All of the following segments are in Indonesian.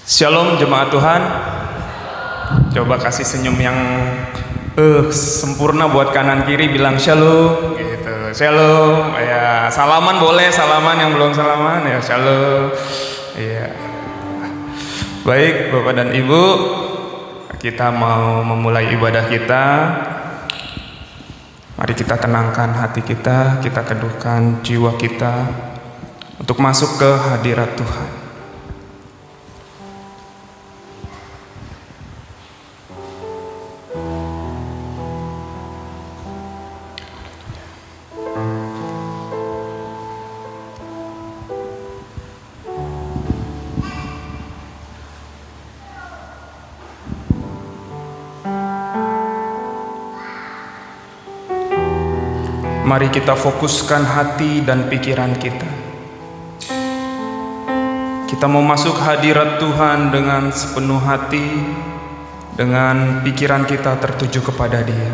Shalom jemaat Tuhan. Coba kasih senyum yang sempurna buat kanan kiri, bilang shalom gitu. Shalom. Ya, salaman boleh, salaman yang belum salaman ya shalom. Iya. Baik, Bapak dan Ibu, kita mau memulai ibadah kita. Mari kita tenangkan hati kita teduhkan jiwa kita untuk masuk ke hadirat Tuhan. Mari kita fokuskan hati dan pikiran kita. Kita mau masuk hadirat Tuhan dengan sepenuh hati, dengan pikiran kita tertuju kepada Dia.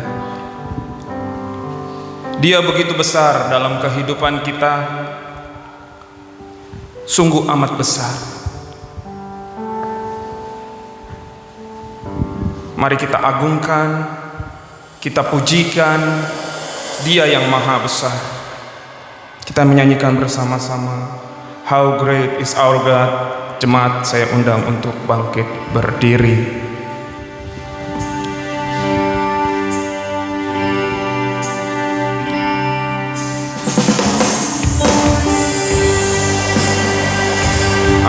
Dia begitu besar dalam kehidupan kita, sungguh amat besar. Mari kita agungkan, kita pujikan Dia yang maha besar. Kita menyanyikan bersama-sama How Great is Our God. Jemaat, saya undang untuk bangkit berdiri.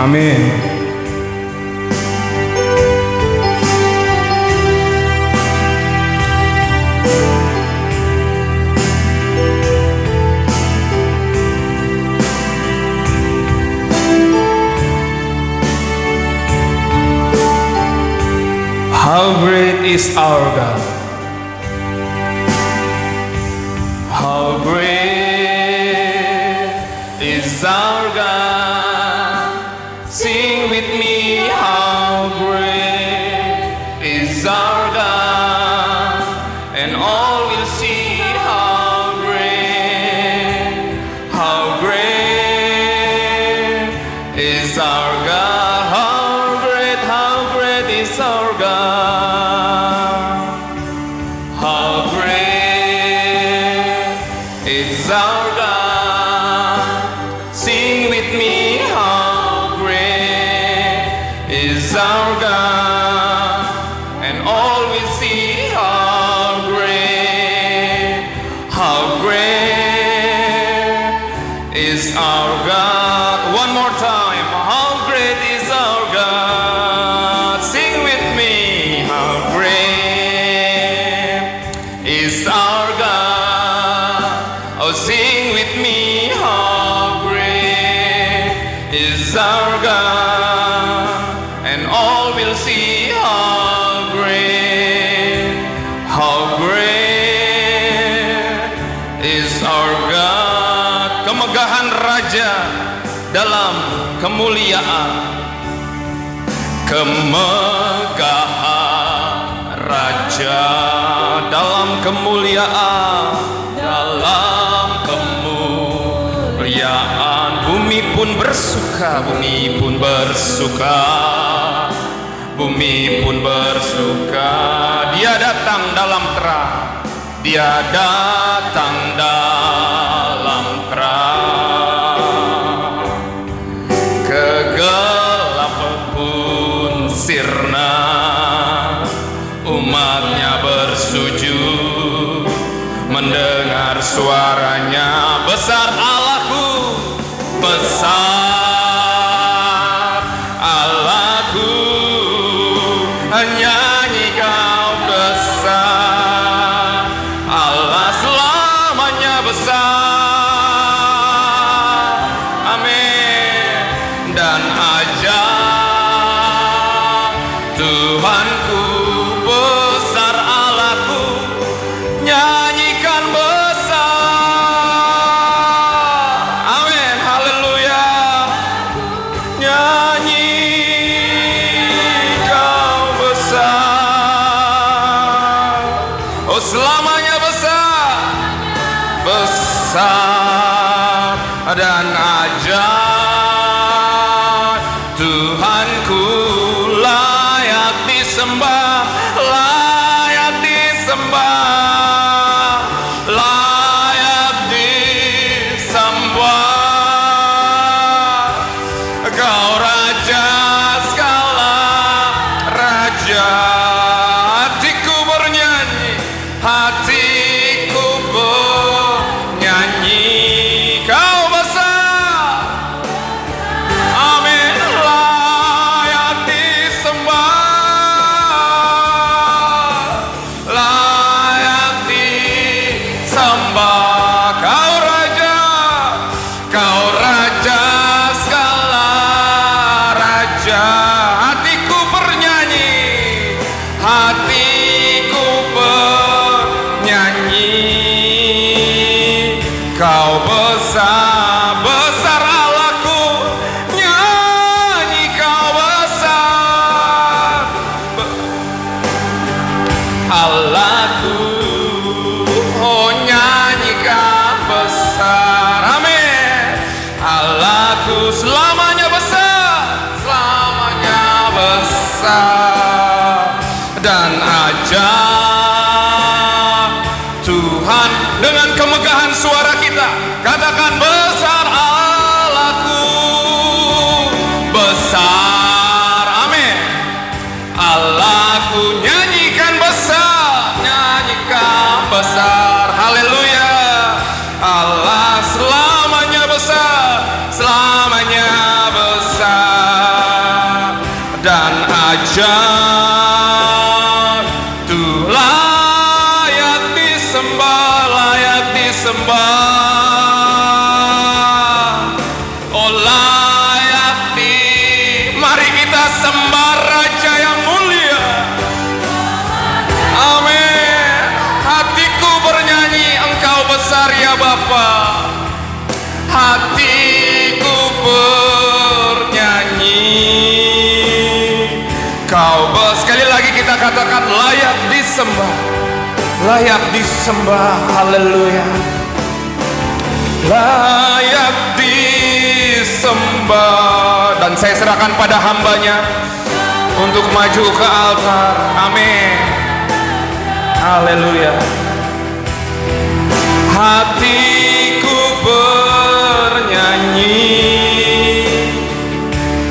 Amin. How great is our God. How great is our God. Sing with me, how great is our God. And all will see how great is our God. How great is our God. Is our God. Sing with me, how great is our God. And all will see how great is our God. One more time, how great is our God. Sing with me, how great is our God. Oh, sing with me, how great is our God. And all will see how great is our God. Kemegahan Raja dalam kemuliaan. Kemegahan Raja dalam kemuliaan. Bumi pun bersuka, bumi pun bersuka, bumi pun bersuka. Dia datang dalam terang, Dia datang dalam terang. Kegelapan pun sirna, umatnya bersujud mendengar suaranya. Besar Allahku, besar Allahku, nyanyi kau besar. Allah selamanya besar. Amin. Dan ajaib Tuhanku, besar Allahku, nyanyikan selamanya besar dan ajaib Tuhanku. kemegahan suara kita. Katakan besar Allahku, besar, amin. Allahku, nyanyikan besar, nyanyikan besar, haleluya. Allah selamanya besar, selamanya besar dan ajaib. Tuh layak disembah, layak disembah. Oh layak mari kita sembah Raja yang mulia. Amin. Hatiku bernyanyi, Engkau besar ya Bapa. Hatiku bernyanyi, Kau sekali lagi kita katakan layak disembah, layak disembah, haleluya. Layak disembah. Dan saya serahkan pada hambanya untuk maju ke altar, amin, haleluya. Hatiku bernyanyi,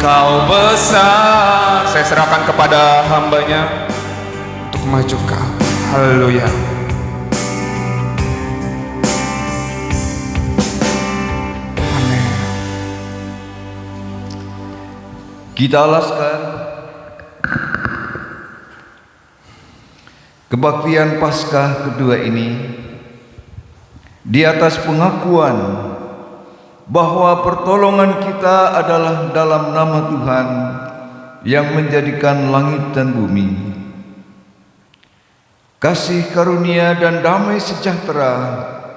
Kau besar. Saya serahkan kepada hambanya untuk maju ke altar, haleluya. Amin. Kita alaskan kebaktian Paskah kedua ini di atas pengakuan bahwa pertolongan kita adalah dalam nama Tuhan yang menjadikan langit dan bumi. Kasih karunia dan damai sejahtera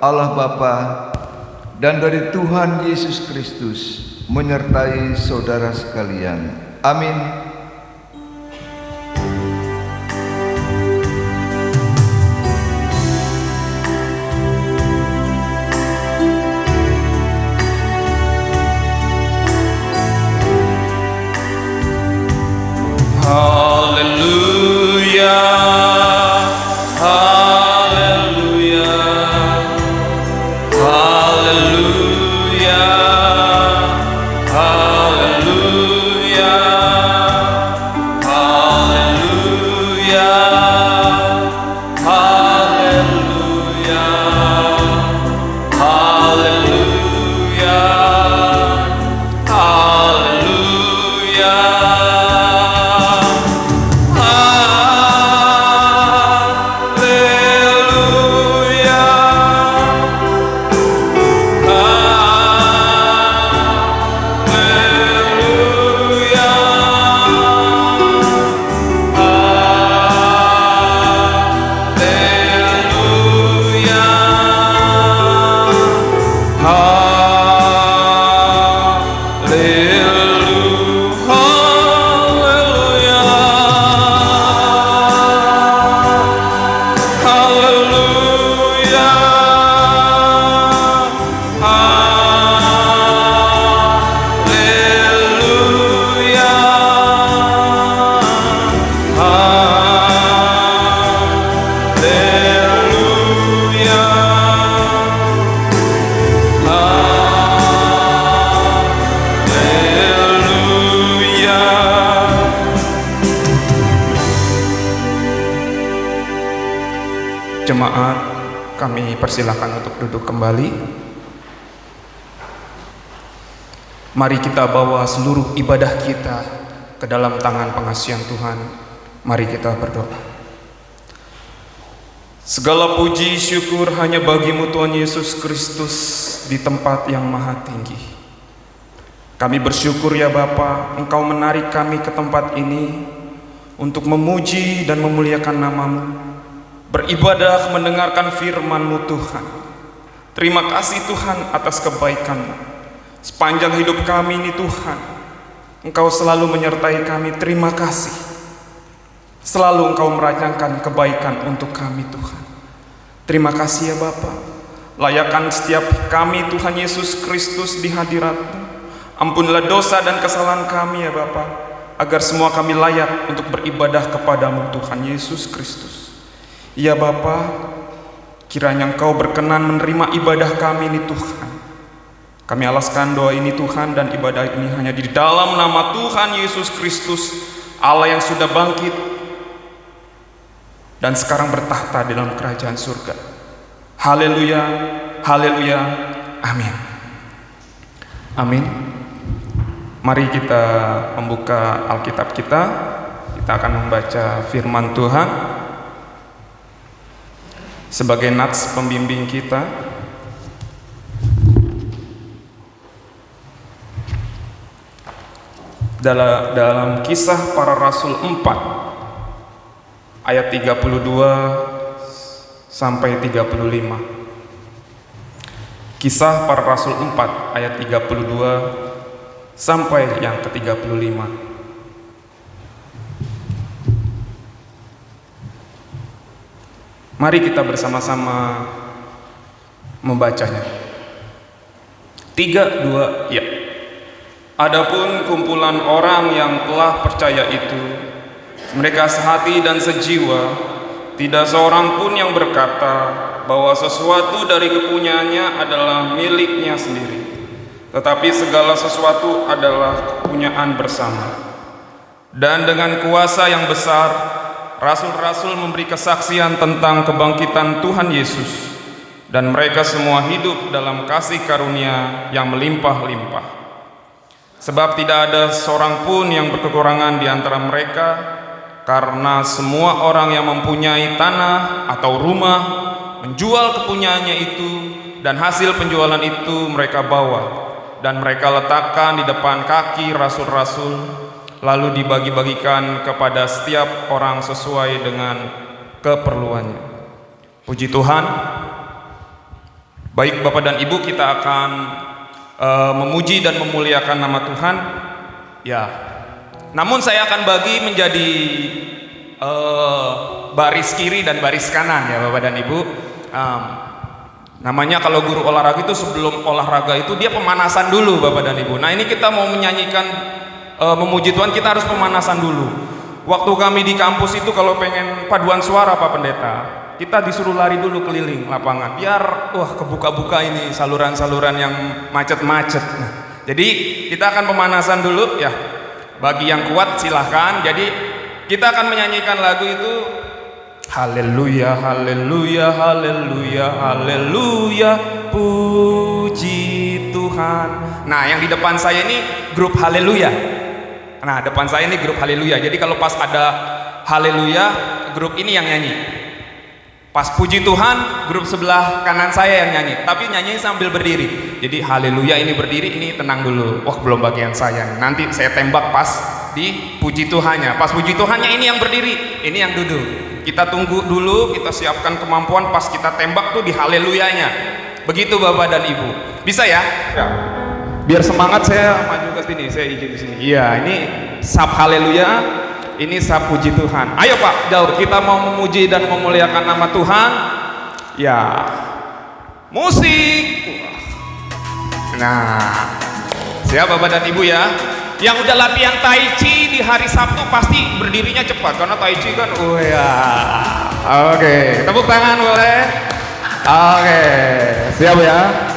Allah Bapa dan dari Tuhan Yesus Kristus menyertai saudara sekalian. Amin. Haleluya, haleluya, haleluya, haleluya, haleluya, haleluya, haleluya, haleluya. Jemaat, kami persilakan untuk duduk kembali. Mari kita bawa seluruh ibadah kita ke dalam tangan pengasihan Tuhan. Mari kita berdoa. Segala puji syukur hanya bagi-Mu Tuhan Yesus Kristus di tempat yang maha tinggi. Kami bersyukur ya Bapa, Engkau menarik kami ke tempat ini untuk memuji dan memuliakan nama-Mu, beribadah mendengarkan firman-Mu Tuhan. Terima kasih Tuhan atas kebaikan-Mu. Sepanjang hidup kami ini Tuhan, Engkau selalu menyertai kami. Terima kasih. Selalu Engkau merancangkan kebaikan untuk kami Tuhan. Terima kasih ya Bapa. Layakkan setiap kami Tuhan Yesus Kristus di hadirat-Mu. Ampunilah dosa dan kesalahan kami ya Bapa, agar semua kami layak untuk beribadah kepadamu Tuhan Yesus Kristus. Ya Bapa, Kiranya Engkau berkenan menerima ibadah kami ini Tuhan. Kami alaskan doa ini Tuhan, dan ibadah ini hanya di dalam nama Tuhan Yesus Kristus, Allah yang sudah bangkit dan sekarang bertahta dalam kerajaan surga. Haleluya, haleluya, amin. Amin. Mari kita membuka Alkitab kita. Kita akan membaca firman Tuhan sebagai nats pembimbing kita. Dalam Kisah Para Rasul 4 ayat 32 sampai 35. Kisah Para Rasul 4 ayat 32 sampai yang ke-35. Mari kita bersama-sama membacanya. 3, 2, ya. Adapun kumpulan orang yang telah percaya itu, mereka sehati dan sejiwa, tidak seorang pun yang berkata bahwa sesuatu dari kepunyaannya adalah miliknya sendiri, tetapi segala sesuatu adalah kepunyaan bersama. Dan dengan kuasa yang besar, rasul-rasul memberi kesaksian tentang kebangkitan Tuhan Yesus, dan mereka semua hidup dalam kasih karunia yang melimpah-limpah. Sebab tidak ada seorang pun yang berkekurangan di antara mereka, karena semua orang yang mempunyai tanah atau rumah menjual kepunyaannya itu, dan hasil penjualan itu mereka bawa dan mereka letakkan di depan kaki rasul-rasul, lalu dibagi-bagikan kepada setiap orang sesuai dengan keperluannya. Puji Tuhan. Baik Bapak dan Ibu, kita akan memuji dan memuliakan nama Tuhan. Ya. Namun saya akan bagi menjadi baris kiri dan baris kanan ya Bapak dan Ibu. Namanya kalau guru olahraga itu sebelum olahraga itu dia pemanasan dulu Bapak dan Ibu. Nah ini kita mau menyanyikan memuji Tuhan, kita harus pemanasan dulu. Waktu kami di kampus itu kalau pengen paduan suara Pak Pendeta, kita disuruh lari dulu keliling lapangan biar kebuka-buka ini saluran-saluran yang macet-macet. Nah, jadi kita akan pemanasan dulu ya. Bagi yang kuat silahkan. Jadi kita akan menyanyikan lagu itu, haleluya, haleluya, haleluya, haleluya, puji Tuhan. Nah yang di depan saya ini grup haleluya. Nah depan saya ini grup haleluya. Jadi kalau pas ada haleluya, grup ini yang nyanyi. Pas puji Tuhan, grup sebelah kanan saya yang nyanyi, tapi nyanyi sambil berdiri. Jadi haleluya ini berdiri, ini tenang dulu. Wah belum bagian saya, nanti saya tembak pas di puji Tuhannya. Pas puji Tuhannya ini yang berdiri, ini yang duduk. Kita tunggu dulu, kita siapkan kemampuan, pas kita tembak tuh di haleluyanya. Begitu Bapak dan Ibu. Bisa ya? Ya. Biar semangat saya maju ke sini, saya izin di sini. Iya, ini sab haleluya. Ini sab puji Tuhan. Ayo Pak, jauh. Kita mau memuji dan memuliakan nama Tuhan. Ya, musik. Nah, siap Bapak dan Ibu ya. Yang udah latihan Tai Chi di hari Sabtu pasti berdirinya cepat karena Tai Chi kan. Oh ya. Oke, tepuk tangan boleh. Oke, siap ya.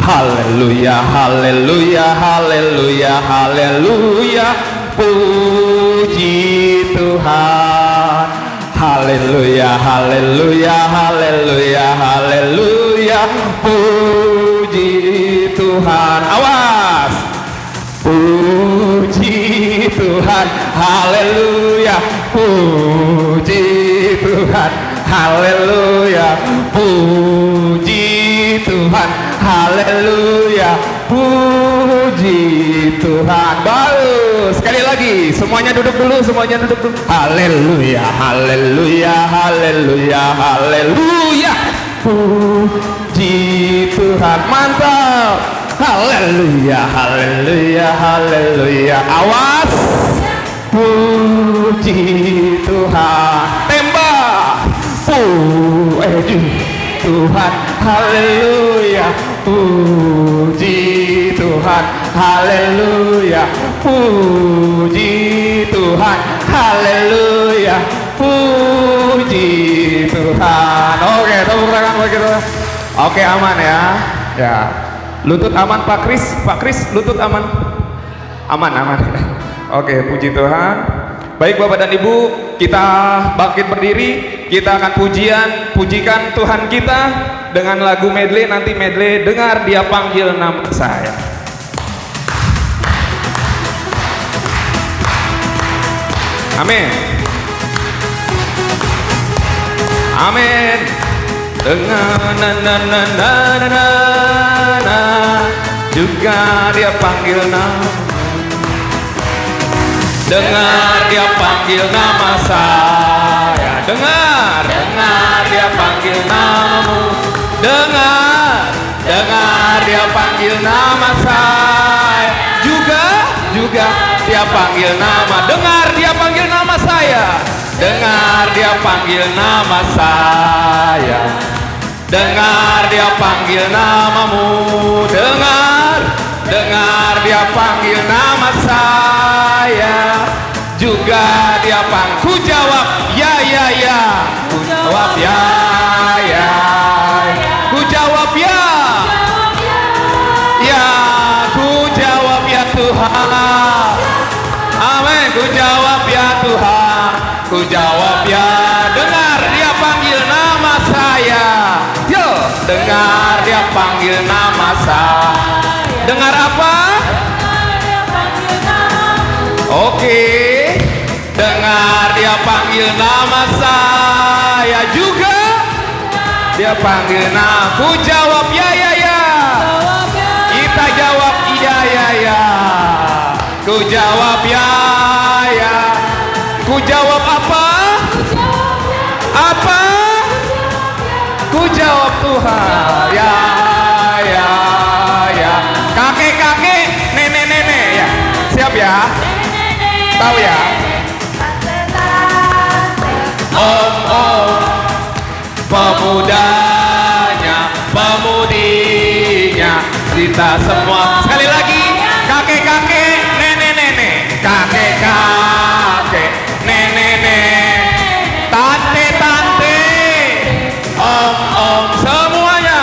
Haleluya, haleluya, haleluya, haleluya, puji Tuhan. Haleluya, haleluya, haleluya, haleluya, puji Tuhan. Awas. Puji Tuhan, haleluya, puji Tuhan, haleluya, puji Tuhan, haleluya, puji Tuhan. Bagus, sekali lagi, semuanya duduk dulu, semuanya duduk dulu. Haleluya, haleluya, haleluya, haleluya, puji Tuhan. Mantap. Haleluya, haleluya, haleluya. Awas. Puji Tuhan. Tembak. Tuhan, haleluya, puji Tuhan, haleluya, puji Tuhan, haleluya, puji Oke, aman ya. Ya. Lutut aman Pak Kris? Pak Kris, lutut aman? Aman, aman. Oke, puji Tuhan. Baik Bapak dan Ibu, kita bangkit berdiri, kita akan pujikan Tuhan kita dengan lagu medley. Nanti medley dengar dia panggil nama saya. Amin. Amin. Dengar juga dia panggil nama. Dengar dia panggil nama saya. Dengar dia panggil namamu. Dengar dia panggil nama saya. Juga dia panggil nama. Dengar dia panggil nama saya. Dengar dia panggil nama saya. Dengar dia panggil namamu. Dengar dia panggil nama saya. Juga dia panggil. Ku jawab ya. Ku jawab ya. Ku jawab ya. Ya, ku jawab ya Tuhan. Amin. Ku jawab ya Tuhan. Ku jawab ya. Dengar dia panggil nama saya. Yo, dengar dia panggil nama saya. Dengar apa? Oke. Dengar dia panggil nama saya. Juga dia panggil nama. Ku jawab ya. Kita jawab ya. Ku jawab ya. Ku jawab apa? Apa? Ku jawab Tuhan. Ya. Kakek, nenek ya. Siap ya? Tahu ya? Om, pemudinya, kita semua. Sekali lagi, kakek, nenek, kakek, nenek, tante, om, semuanya.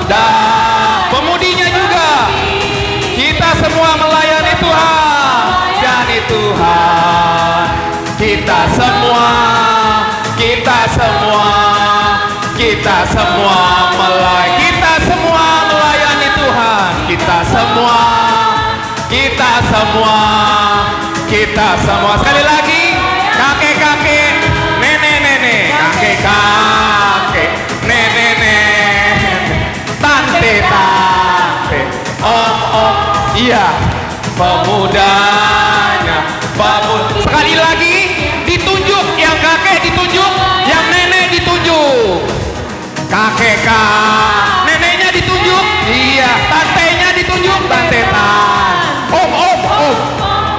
Dan pemudinya juga. Kita semua melayani Tuhan. Jadi Tuhan, kita semua melayani Tuhan. Kita semua sekali lagi, kakek, nenek, kakek, nenek, tante, om, iya, pemudanya, sekali lagi, ditunjuk, yang kakek ditunjuk, yang nenek ditunjuk, kakek, neneknya ditunjuk, iya, tantenya ditunjuk, tante,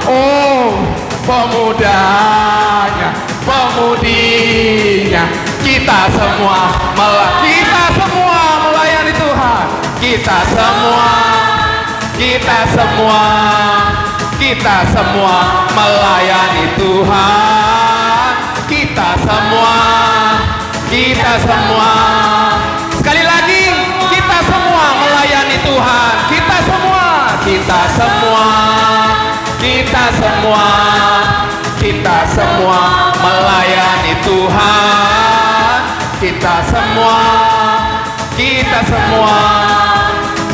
om, pemudinya, kita semua melayani Tuhan. Kita semua melayani Tuhan. Kita semua sekali lagi, kita semua melayani Tuhan. Kita semua melayani Tuhan.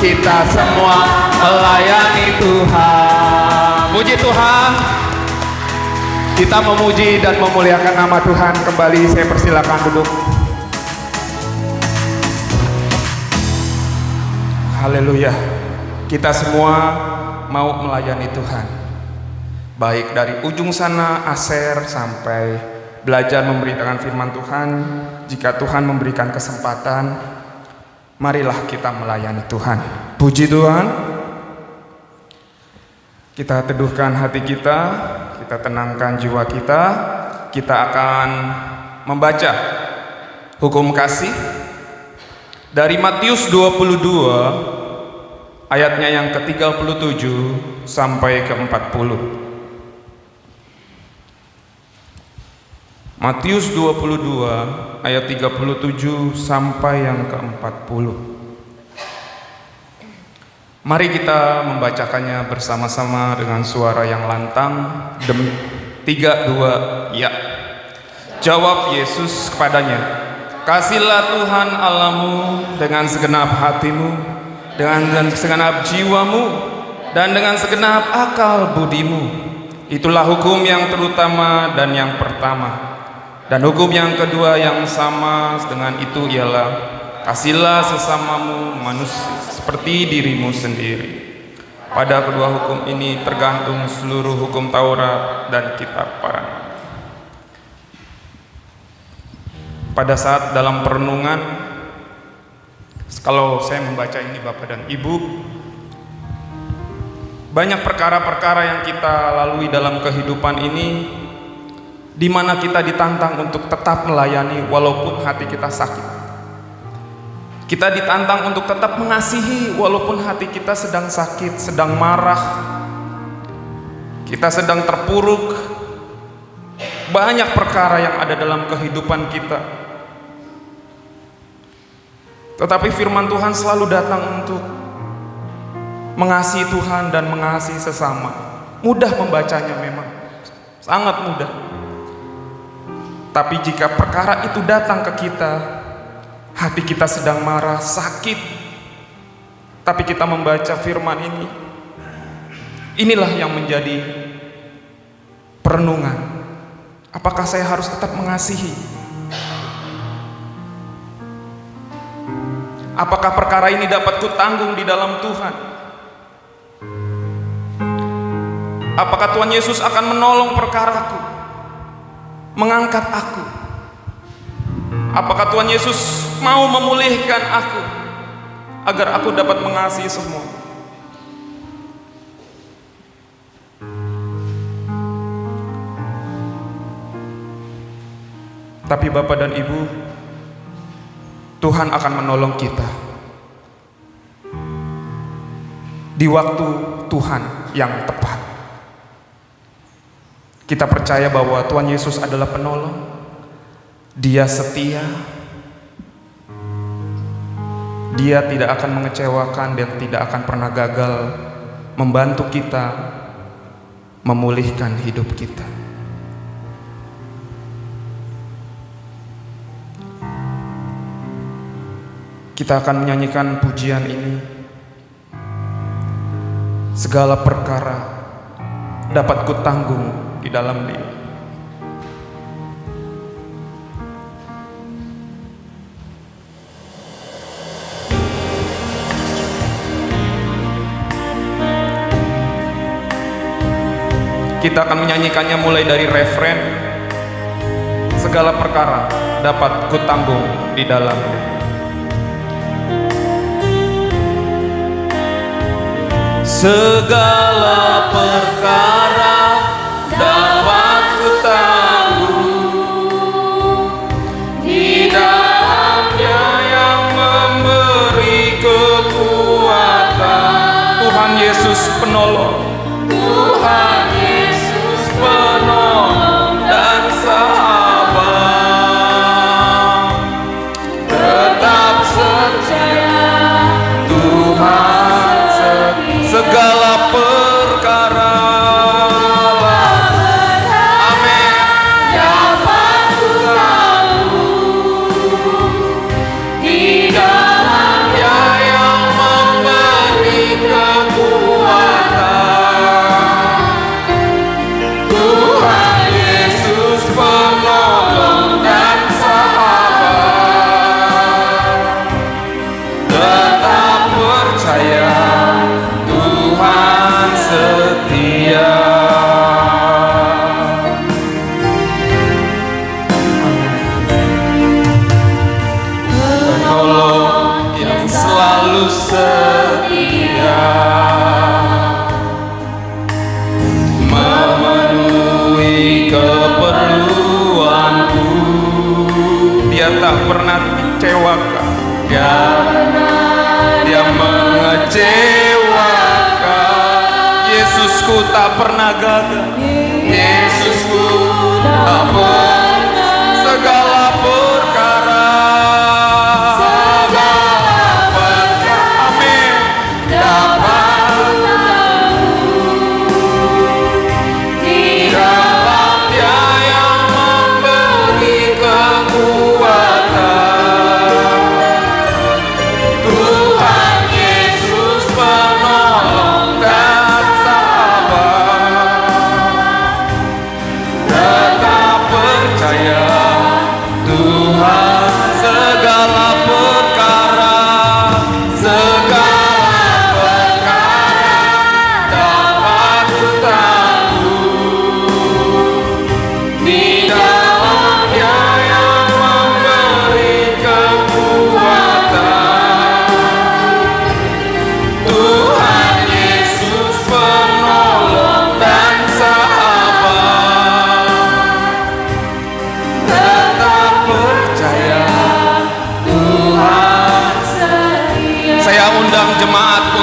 Kita semua melayani Tuhan. Puji Tuhan. Kita memuji dan memuliakan nama Tuhan. Kembali saya persilakan duduk. Haleluya. Kita semua mau melayani Tuhan. Baik dari ujung sana Aser sampai belajar memberitakan firman Tuhan. Jika Tuhan memberikan kesempatan, marilah kita melayani Tuhan. Puji Tuhan. Kita teduhkan hati kita, kita tenangkan jiwa kita. Kita akan membaca hukum kasih dari Matius 22 ayatnya yang ke-37 sampai ke-40. Matius 22 ayat 37 sampai yang ke-40. Mari kita membacakannya bersama-sama dengan suara yang lantang. 3, 2, ya. Jawab Yesus kepadanya, "Kasihlah Tuhan Allahmu dengan segenap hatimu, dengan segenap jiwamu, dan dengan segenap akal budimu. Itulah hukum yang terutama dan yang pertama. Dan hukum yang kedua yang sama dengan itu ialah, kasihlah sesamamu manusia seperti dirimu sendiri. Pada kedua hukum ini tergantung seluruh hukum Taurat dan kitab para nabi." Pada saat dalam perenungan, kalau saya membaca ini Bapak dan Ibu, banyak perkara-perkara yang kita lalui dalam kehidupan ini, di mana kita ditantang untuk tetap melayani walaupun hati kita sakit. Kita ditantang untuk tetap mengasihi walaupun hati kita sedang sakit, sedang marah, kita sedang terpuruk. Banyak perkara yang ada dalam kehidupan kita. Tetapi firman Tuhan selalu datang untuk mengasihi Tuhan dan mengasihi sesama. Mudah membacanya memang, sangat mudah. Tapi jika perkara itu datang ke kita, hati kita sedang marah, sakit, tapi kita membaca firman ini, inilah yang menjadi perenungan. Apakah saya harus tetap mengasihi? Apakah perkara ini dapat kutanggung di dalam Tuhan? Apakah Tuhan Yesus akan menolong perkaraku, mengangkat aku? Apakah Tuhan Yesus mau memulihkan aku agar aku dapat mengasihi semua? Tapi Bapak dan Ibu, Tuhan akan menolong kita di waktu Tuhan yang tepat. Kita percaya bahwa Tuhan Yesus adalah penolong. Dia setia. Dia tidak akan mengecewakan dan tidak akan pernah gagal membantu kita memulihkan hidup kita. Kita akan menyanyikan pujian ini. Segala perkara dapat kutanggung di dalam Dia. Kita akan menyanyikannya mulai dari refren. Segala perkara dapat kutanggung di dalam Dia. Segala perkara dapat kutanggung di dalam-Nya yang memberi kekuatan. Tuhan Yesus penolong, Tuhan Yesus penolong dan sahabat. Tetap setia Tuhan. Segala perkara, amin, dapat kutanggung di dalam-Nya yang memberi kekuatan. Tuhan Yesus penolong dan sahabat. Tetap percaya Tuhan setia. Penolong yang selalu setia, memenuhi keperluanku. Dia tak pernah kecewakan. Dia mengecewakan. Yesusku tak pernah gagal. Yesusku tak pernah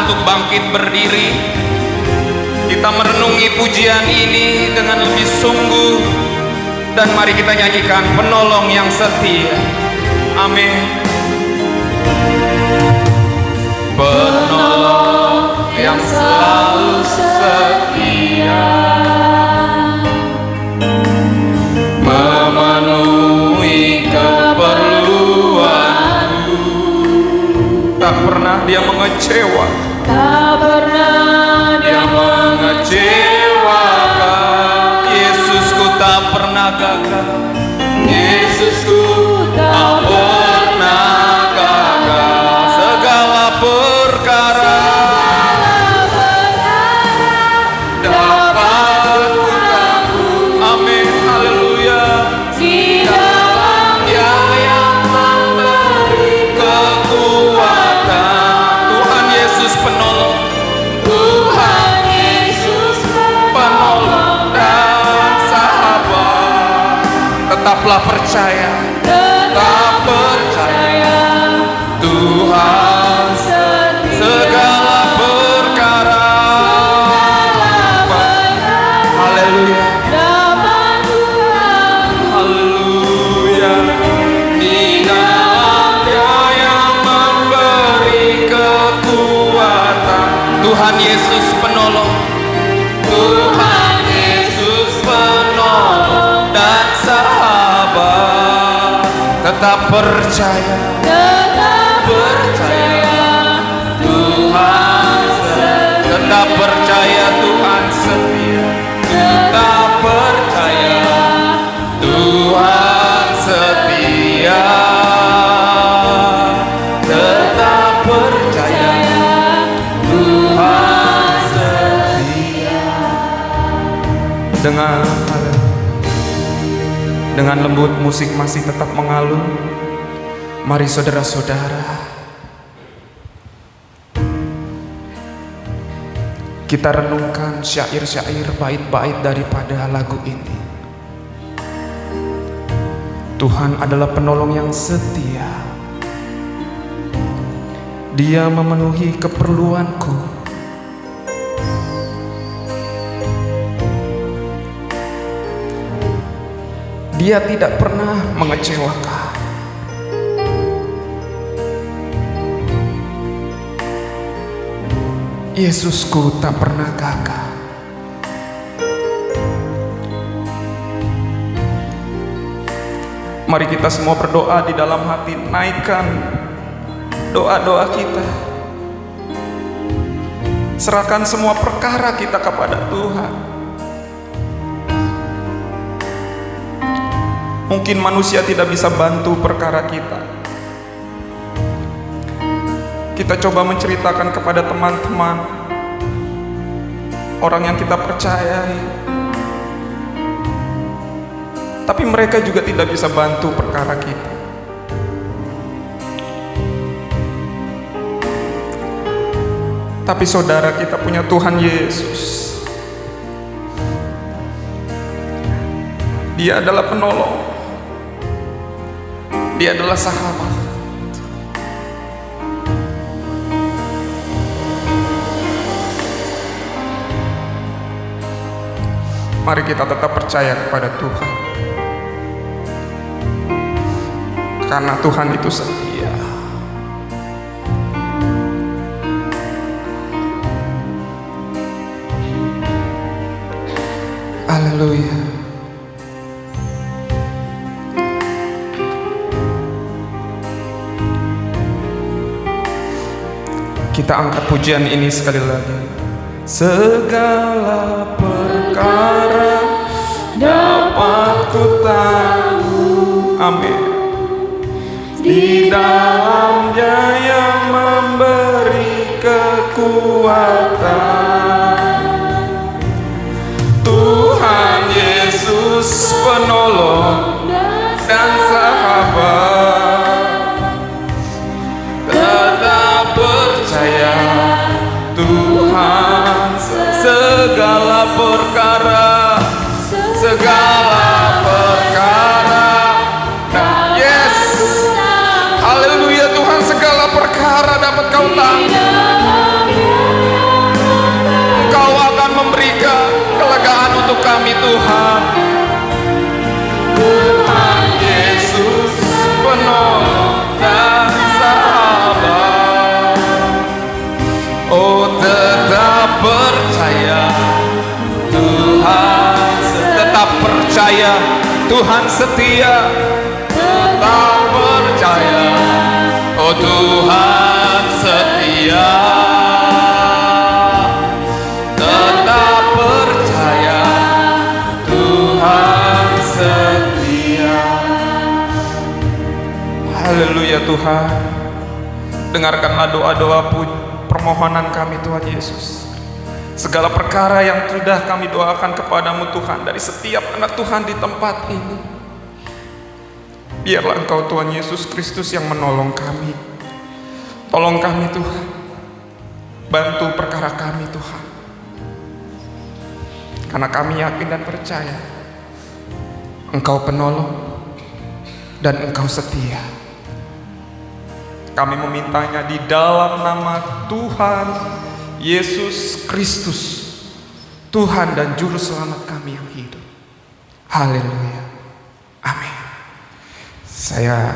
untuk bangkit berdiri. Kita merenungi pujian ini dengan lebih sungguh, dan mari kita nyanyikan penolong yang setia. Amin. Penolong yang selalu setia, memenuhi keperluanku. Tak pernah dia mengecewakan. Tak pernah dia mengecewakan. Yesusku tak pernah gagal. Yesusku tak pernah gagal. Segala perkara dapat ku tanggung. Amin, haleluya. di dalam Dia yang memberi kekuatan. Tuhan Yesus penolong, Tuhan Yesus penolong dan sahabat. Tetaplah percaya, tetap percaya. Tuhan segala perkara. Haleluya, haleluya. Di dalam Dia yang memberi kekuatan. Tuhan Yesus penolong, Tuhan Yesus penolong dan sahabat. Tetap percaya, percaya. Tuhan tetap percaya, Tuhan setia. Tetap percaya, Tuhan setia. Tetap percaya, Tuhan setia. Dengan lembut musik masih tetap mengalun. Mari saudara-saudara, kita renungkan syair-syair bait-bait daripada lagu ini. Tuhan adalah penolong yang setia. Dia memenuhi keperluanku. Dia tidak pernah mengecewakan. Yesusku tak pernah gagal. Mari kita semua berdoa di dalam hati, naikkan doa-doa kita. Serahkan semua perkara kita kepada Tuhan. Mungkin manusia tidak bisa bantu perkara kita. Kita coba menceritakan kepada teman-teman, orang yang kita percayai, tapi mereka juga tidak bisa bantu perkara kita. Tapi saudara, kita punya Tuhan Yesus. Dia adalah penolong. Dia adalah sahabat. Mari kita tetap percaya kepada Tuhan, karena Tuhan itu setia. Haleluya. Kita angkat pujian ini sekali lagi. Segala perkara dapat ku tanggung. Amin. Di dalam Dia yang memberi kekuatan. Tuhan Yesus penolong dan sahabat. Tetap percaya, Tuhan segala perkara, segala perkara. Yes, haleluya. Tuhan segala perkara dapat kau tanggung. percaya, Tuhan setia. Tetap percaya, oh Tuhan setia. Tetap percaya, Tuhan setia. Haleluya Tuhan. Dengarkanlah doa-doa permohonan kami Tuhan Yesus. Segala perkara yang sudah kami doakan kepadamu Tuhan, dari setiap anak Tuhan di tempat ini, biarlah Engkau Tuhan Yesus Kristus yang menolong kami. Tolong kami Tuhan, bantu perkara kami Tuhan, karena kami yakin dan percaya Engkau penolong dan Engkau setia. Kami memintanya di dalam nama Tuhan Yesus Kristus, Tuhan dan Juru Selamat kami yang hidup. Haleluya. Amin. Saya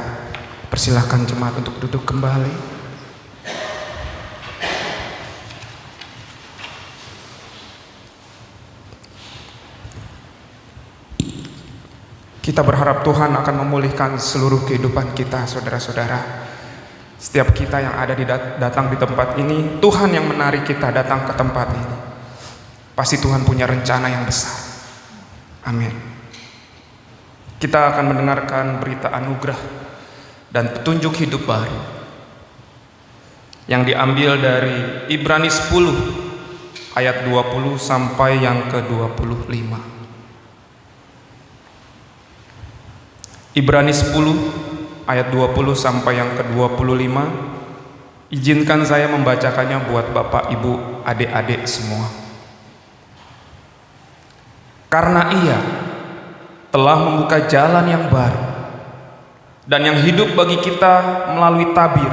persilahkan jemaat untuk duduk kembali. Kita berharap Tuhan akan memulihkan seluruh kehidupan kita, saudara-saudara. Setiap kita yang ada datang di tempat ini, Tuhan yang menarik kita datang ke tempat ini. Pasti Tuhan punya rencana yang besar. Amin. Kita akan mendengarkan berita anugerah dan petunjuk hidup baru yang diambil dari Ibrani 10 ayat 20 sampai yang ke-25. Ibrani 10 ayat 20 sampai yang ke-25. Izinkan saya membacakannya buat Bapak, Ibu, adik-adik semua. Karena Ia telah membuka jalan yang baru dan yang hidup bagi kita melalui tabir,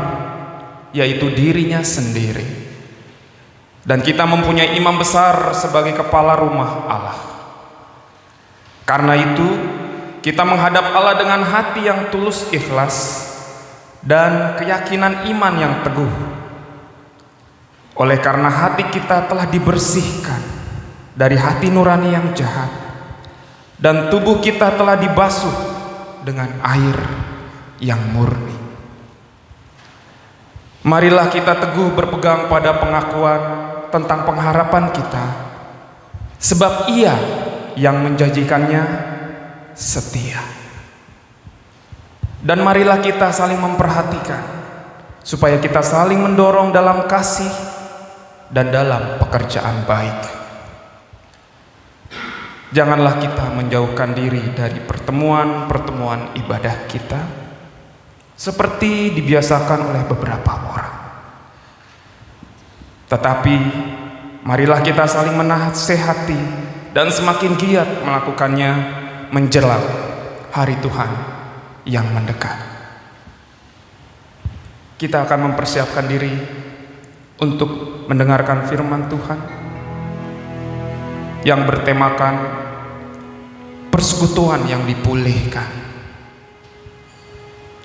yaitu dirinya sendiri. Dan kita mempunyai imam besar sebagai kepala rumah Allah. Karena itu kita menghadap Allah dengan hati yang tulus ikhlas dan keyakinan iman yang teguh. Oleh karena hati kita telah dibersihkan dari hati nurani yang jahat, dan tubuh kita telah dibasuh dengan air yang murni. Marilah kita teguh berpegang pada pengakuan tentang pengharapan kita, sebab Ia yang menjanjikannya setia. Dan marilah kita saling memperhatikan, supaya kita saling mendorong dalam kasih dan dalam pekerjaan baik. Janganlah kita menjauhkan diri dari pertemuan-pertemuan ibadah kita, seperti dibiasakan oleh beberapa orang. Tetapi marilah kita saling menasehati dan semakin giat melakukannya menjelang hari Tuhan yang mendekat. Kita akan mempersiapkan diri untuk mendengarkan firman Tuhan yang bertemakan persekutuan yang dipulihkan,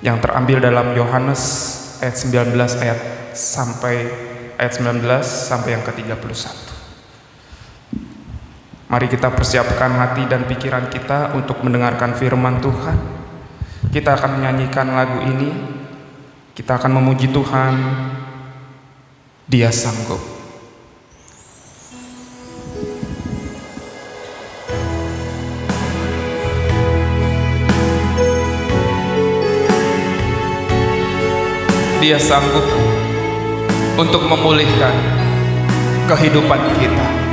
yang terambil dalam Yohanes ayat 19 ayat 19 sampai yang ke-31. Mari kita persiapkan hati dan pikiran kita untuk mendengarkan firman Tuhan. Kita akan menyanyikan lagu ini. Kita akan memuji Tuhan. Dia sanggup. Dia sanggup untuk memulihkan kehidupan kita.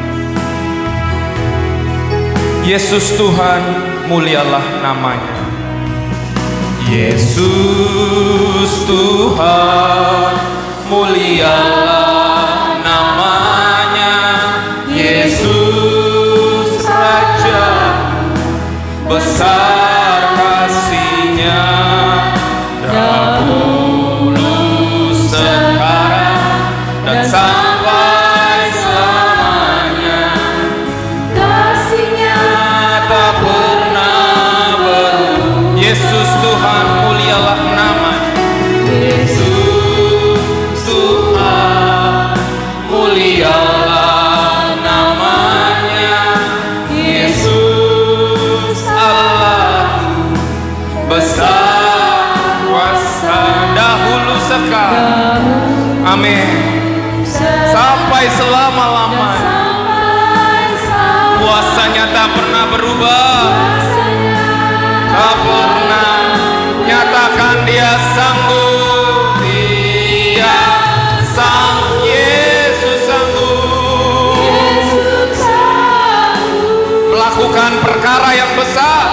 Yesus Tuhan, mulialah namanya. Yesus Tuhan, mulialah namanya. Yesus Raja, besar kasih-Nya, dahulu, sekarang, dan sampai selamanya. Kasih-Nya Tak pernah berubah. Yesus Tuhan, mulialah namanya. Yesus Tuhan, kekal. Amin. Sampai selama-lamanya. Kuasanya tak pernah berubah. Tak pernah. Nyatakan dia sanggup. Dia sang Yesus sanggup melakukan perkara yang besar.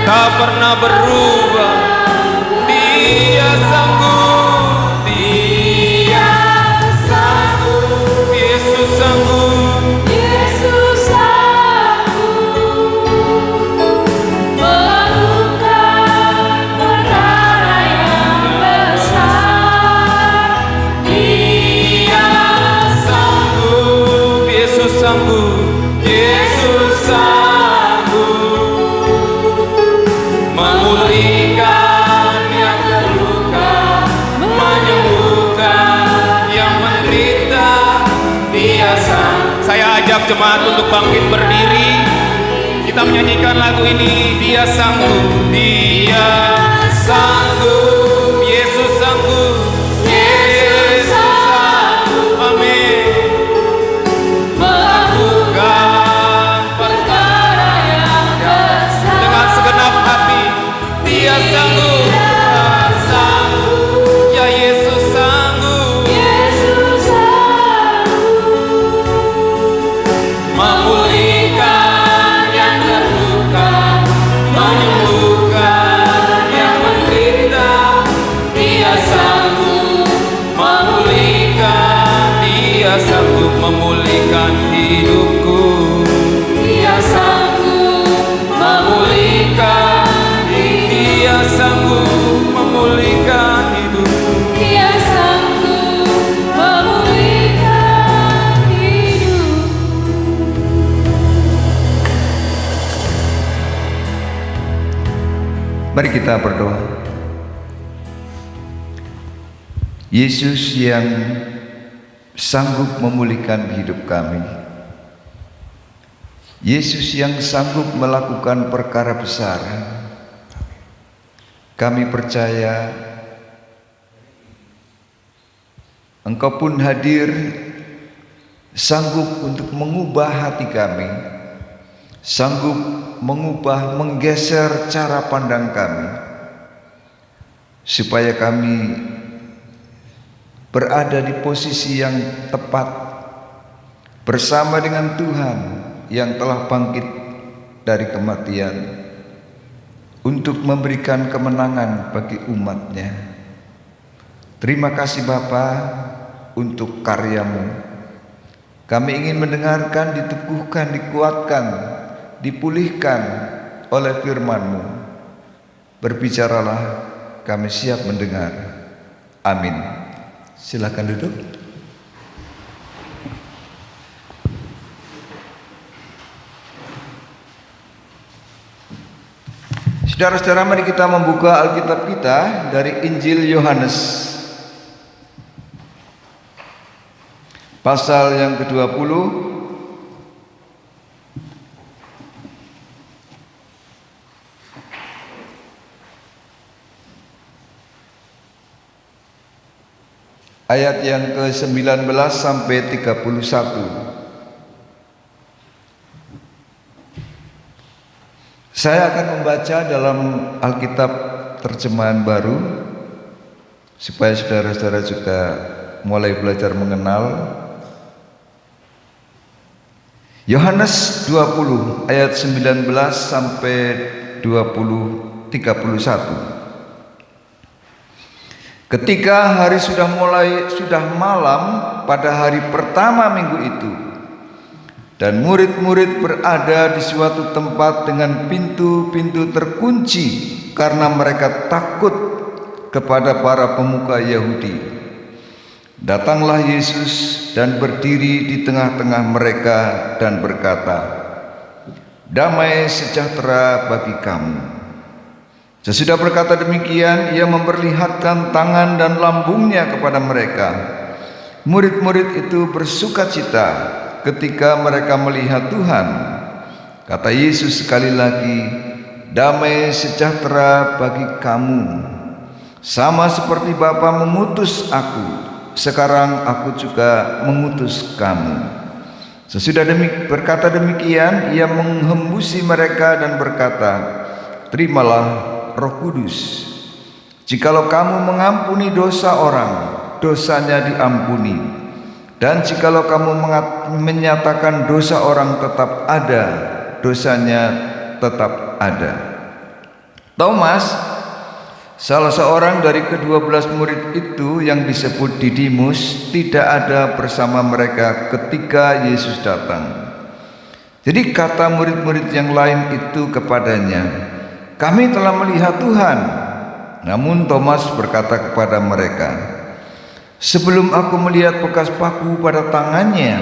Tak pernah berubah. Dia sanggup, Dia sanggup, Yesus sanggup, Yesus sanggup melakukan perkara yang besar. Dia sanggup, Yesus sanggup, Yesus sanggup memulihkan yang terluka, menyembuhkan yang menderita. Dia sanggup. Saya ajak jemaat untuk bangkit berdiri. Kita menyanyikan lagu ini. Dia sanggup, Dia sanggup, Yesus sanggup, Yesus sanggup. Amin. Melakukan perkara yang besar dengan segenap hati. Dia sanggup, Dia sanggup, ya Yesus sanggup, Yesus sanggup memulihkan yang terluka, menyembuhkan yang menderita. Dia sanggup memulihkan, Dia sanggup memulihkan hidupku. Dia sanggup Memulihkan, Dia sanggup memulihkan hidupku. Dia sanggup memulihkan hidup. Mari kita berdoa. Yesus yang sanggup memulihkan hidup kami, Yesus yang sanggup melakukan perkara besar, kami percaya Engkau pun hadir, sanggup untuk mengubah hati kami, sanggup mengubah, menggeser cara pandang kami, supaya kami berada di posisi yang tepat bersama dengan Tuhan yang telah bangkit dari kematian untuk memberikan kemenangan bagi umat-Nya. Terima kasih Bapa untuk karya-Mu. Kami ingin mendengarkan, diteguhkan, dikuatkan, dipulihkan oleh firman-Mu. Berbicaralah, kami siap mendengar. Amin. Silakan duduk. Saudara-saudara, mari kita membuka Alkitab kita dari Injil Yohanes pasal yang ke-20 ayat yang ke-19 sampai 31. Saya akan membaca dalam Alkitab terjemahan baru supaya saudara-saudara juga mulai belajar mengenal. Yohanes 20 ayat 19 sampai 31. Ketika hari sudah malam pada hari pertama minggu itu, dan murid-murid berada di suatu tempat dengan pintu-pintu terkunci karena mereka takut kepada para pemuka Yahudi. Datanglah Yesus dan berdiri di tengah-tengah mereka dan berkata, "Damai sejahtera bagi kamu." Sesudah berkata demikian, ia memperlihatkan tangan dan lambungnya kepada mereka. Murid-murid itu bersukacita ketika mereka melihat Tuhan. Kata Yesus sekali lagi, "Damai sejahtera bagi kamu. Sama seperti Bapa mengutus aku, sekarang aku juga mengutus kamu." Sesudah berkata demikian, ia menghembusi mereka dan berkata, "Terimalah Roh Kudus. Jikalau kamu mengampuni dosa orang, dosanya diampuni. Dan jikalau kamu menyatakan dosa orang tetap ada, dosanya tetap ada." Thomas, salah seorang dari ke-12 murid itu yang disebut Didimus, tidak ada bersama mereka ketika Yesus datang. Jadi kata murid-murid yang lain itu kepadanya, "Kami telah melihat Tuhan." Namun Thomas berkata kepada mereka, "Sebelum aku melihat bekas paku pada tangannya,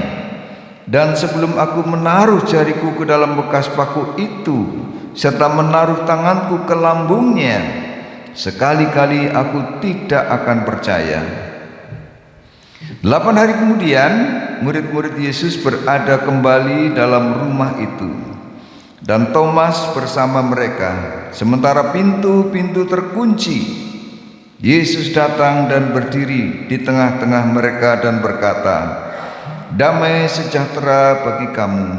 dan sebelum aku menaruh jariku ke dalam bekas paku itu, serta menaruh tanganku ke lambungnya, sekali-kali aku tidak akan percaya." 8 hari kemudian, murid-murid Yesus berada kembali dalam rumah itu, dan Thomas bersama mereka. Sementara pintu-pintu terkunci, Yesus datang dan berdiri di tengah-tengah mereka dan berkata, "Damai sejahtera bagi kamu."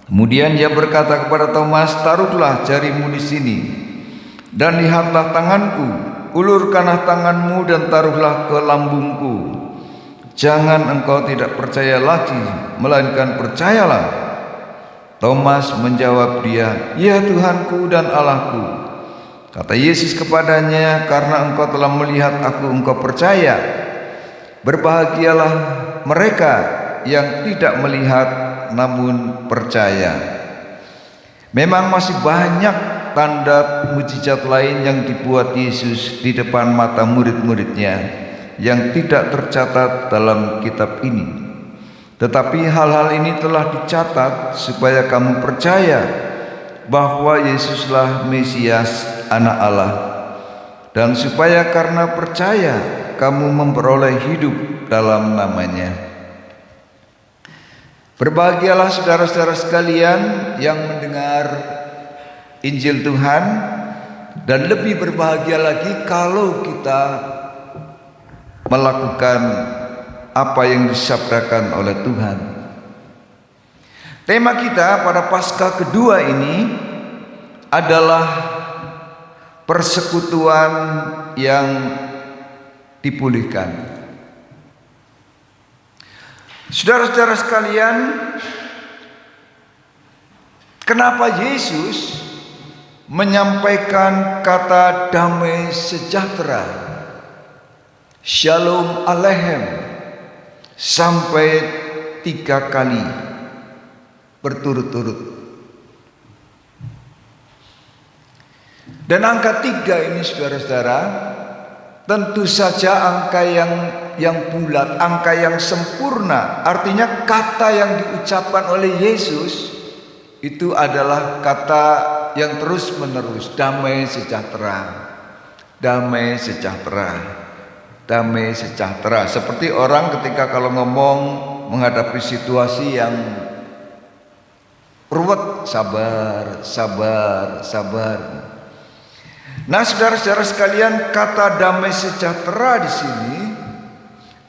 Kemudian ia berkata kepada Thomas, "Taruhlah jarimu di sini, dan lihatlah tanganku, ulurkanlah tanganmu dan taruhlah ke lambungku. Jangan engkau tidak percaya lagi, melainkan percayalah." Thomas menjawab dia, "Ya Tuhanku dan Allahku." Kata Yesus kepadanya, "Karena engkau telah melihat aku, engkau percaya. Berbahagialah mereka yang tidak melihat namun percaya." Memang masih banyak tanda mujizat lain yang dibuat Yesus di depan mata murid-muridnya yang tidak tercatat dalam kitab ini. Tetapi hal-hal ini telah dicatat supaya kamu percaya bahwa Yesuslah Mesias, Anak Allah, dan supaya karena percaya kamu memperoleh hidup dalam namanya. Berbahagialah saudara-saudara sekalian yang mendengar Injil Tuhan, dan lebih berbahagia lagi kalau kita melakukan apa yang disabdakan oleh Tuhan. Tema kita pada Paskah kedua ini adalah persekutuan yang dipulihkan. Saudara-saudara sekalian, kenapa Yesus menyampaikan kata damai sejahtera, Shalom Aleichem, sampai 3 kali berturut-turut? Dan angka 3 ini, saudara-saudara, tentu saja angka yang bulat, angka yang sempurna. Artinya kata yang diucapkan oleh Yesus itu adalah kata yang terus menerus, damai sejahtera, damai sejahtera, damai sejahtera. Seperti orang ketika kalau ngomong menghadapi situasi yang ruwet, sabar, sabar, sabar. Nah, saudara-saudara sekalian, kata damai sejahtera di sini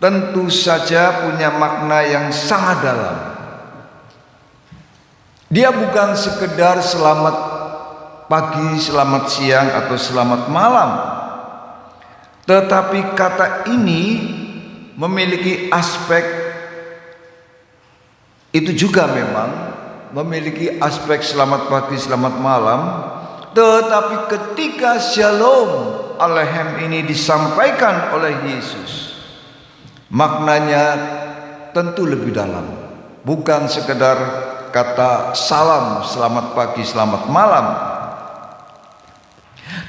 tentu saja punya makna yang sangat dalam. Dia bukan sekedar selamat pagi, selamat siang, atau selamat malam. Tetapi kata ini memiliki aspek, itu juga memang memiliki aspek selamat pagi, selamat malam. Tetapi ketika Shalom Aleichem ini disampaikan oleh Yesus, maknanya tentu lebih dalam. Bukan sekedar kata salam, selamat pagi, selamat malam.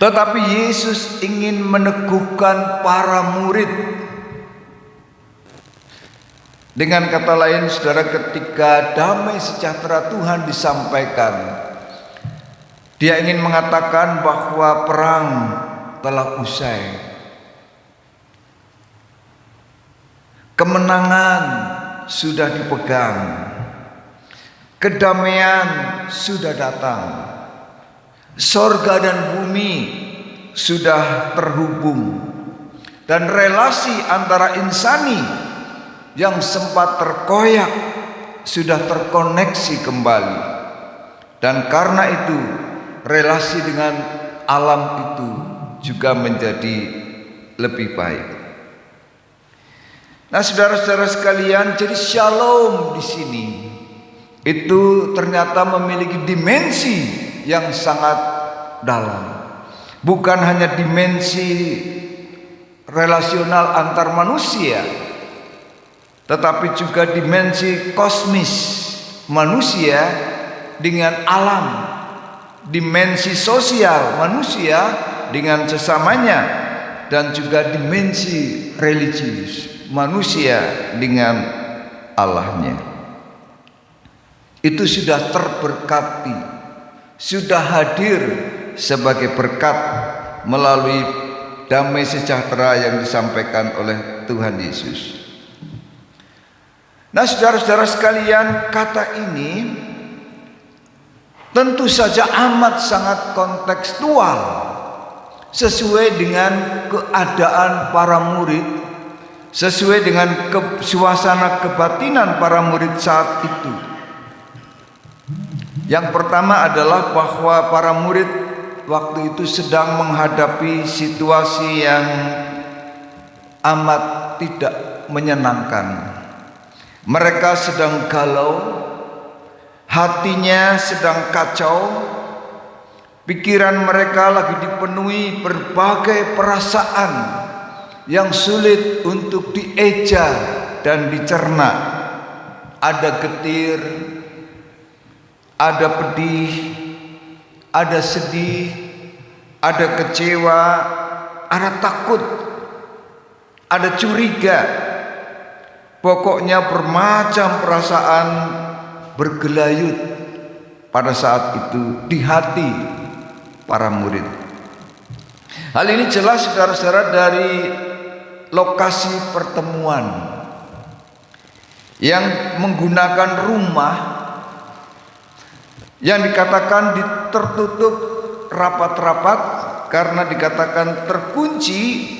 Tetapi Yesus ingin meneguhkan para murid. Dengan kata lain, saudara, ketika damai sejahtera Tuhan disampaikan, Dia ingin mengatakan bahwa perang telah usai. Kemenangan sudah dipegang. Kedamaian sudah datang. Sorga dan bumi sudah terhubung. Dan relasi antara insani yang sempat terkoyak sudah terkoneksi kembali. Dan karena itu relasi dengan alam itu juga menjadi lebih baik. Nah, saudara-saudara sekalian, jadi shalom di sini itu ternyata memiliki dimensi yang sangat dalam. Bukan hanya dimensi relasional antar manusia, tetapi juga dimensi kosmis manusia dengan alam, dimensi sosial manusia dengan sesamanya, dan juga dimensi religius manusia dengan Allahnya. Itu sudah terberkati, sudah hadir sebagai berkat melalui damai sejahtera yang disampaikan oleh Tuhan Yesus. Nah, saudara-saudara sekalian, kata ini tentu saja amat sangat kontekstual, sesuai dengan keadaan para murid, sesuai dengan suasana kebatinan para murid saat itu. Yang pertama adalah bahwa para murid waktu itu sedang menghadapi situasi yang amat tidak menyenangkan. Mereka sedang galau, hatinya sedang kacau, pikiran mereka lagi dipenuhi berbagai perasaan yang sulit untuk dieja dan dicerna. Ada getir, ada pedih, ada sedih, ada kecewa, ada takut, ada curiga. Pokoknya bermacam perasaan bergelayut pada saat itu di hati para murid. Hal ini jelas, saudara-saudara, dari lokasi pertemuan yang menggunakan rumah yang dikatakan tertutup rapat-rapat, karena dikatakan terkunci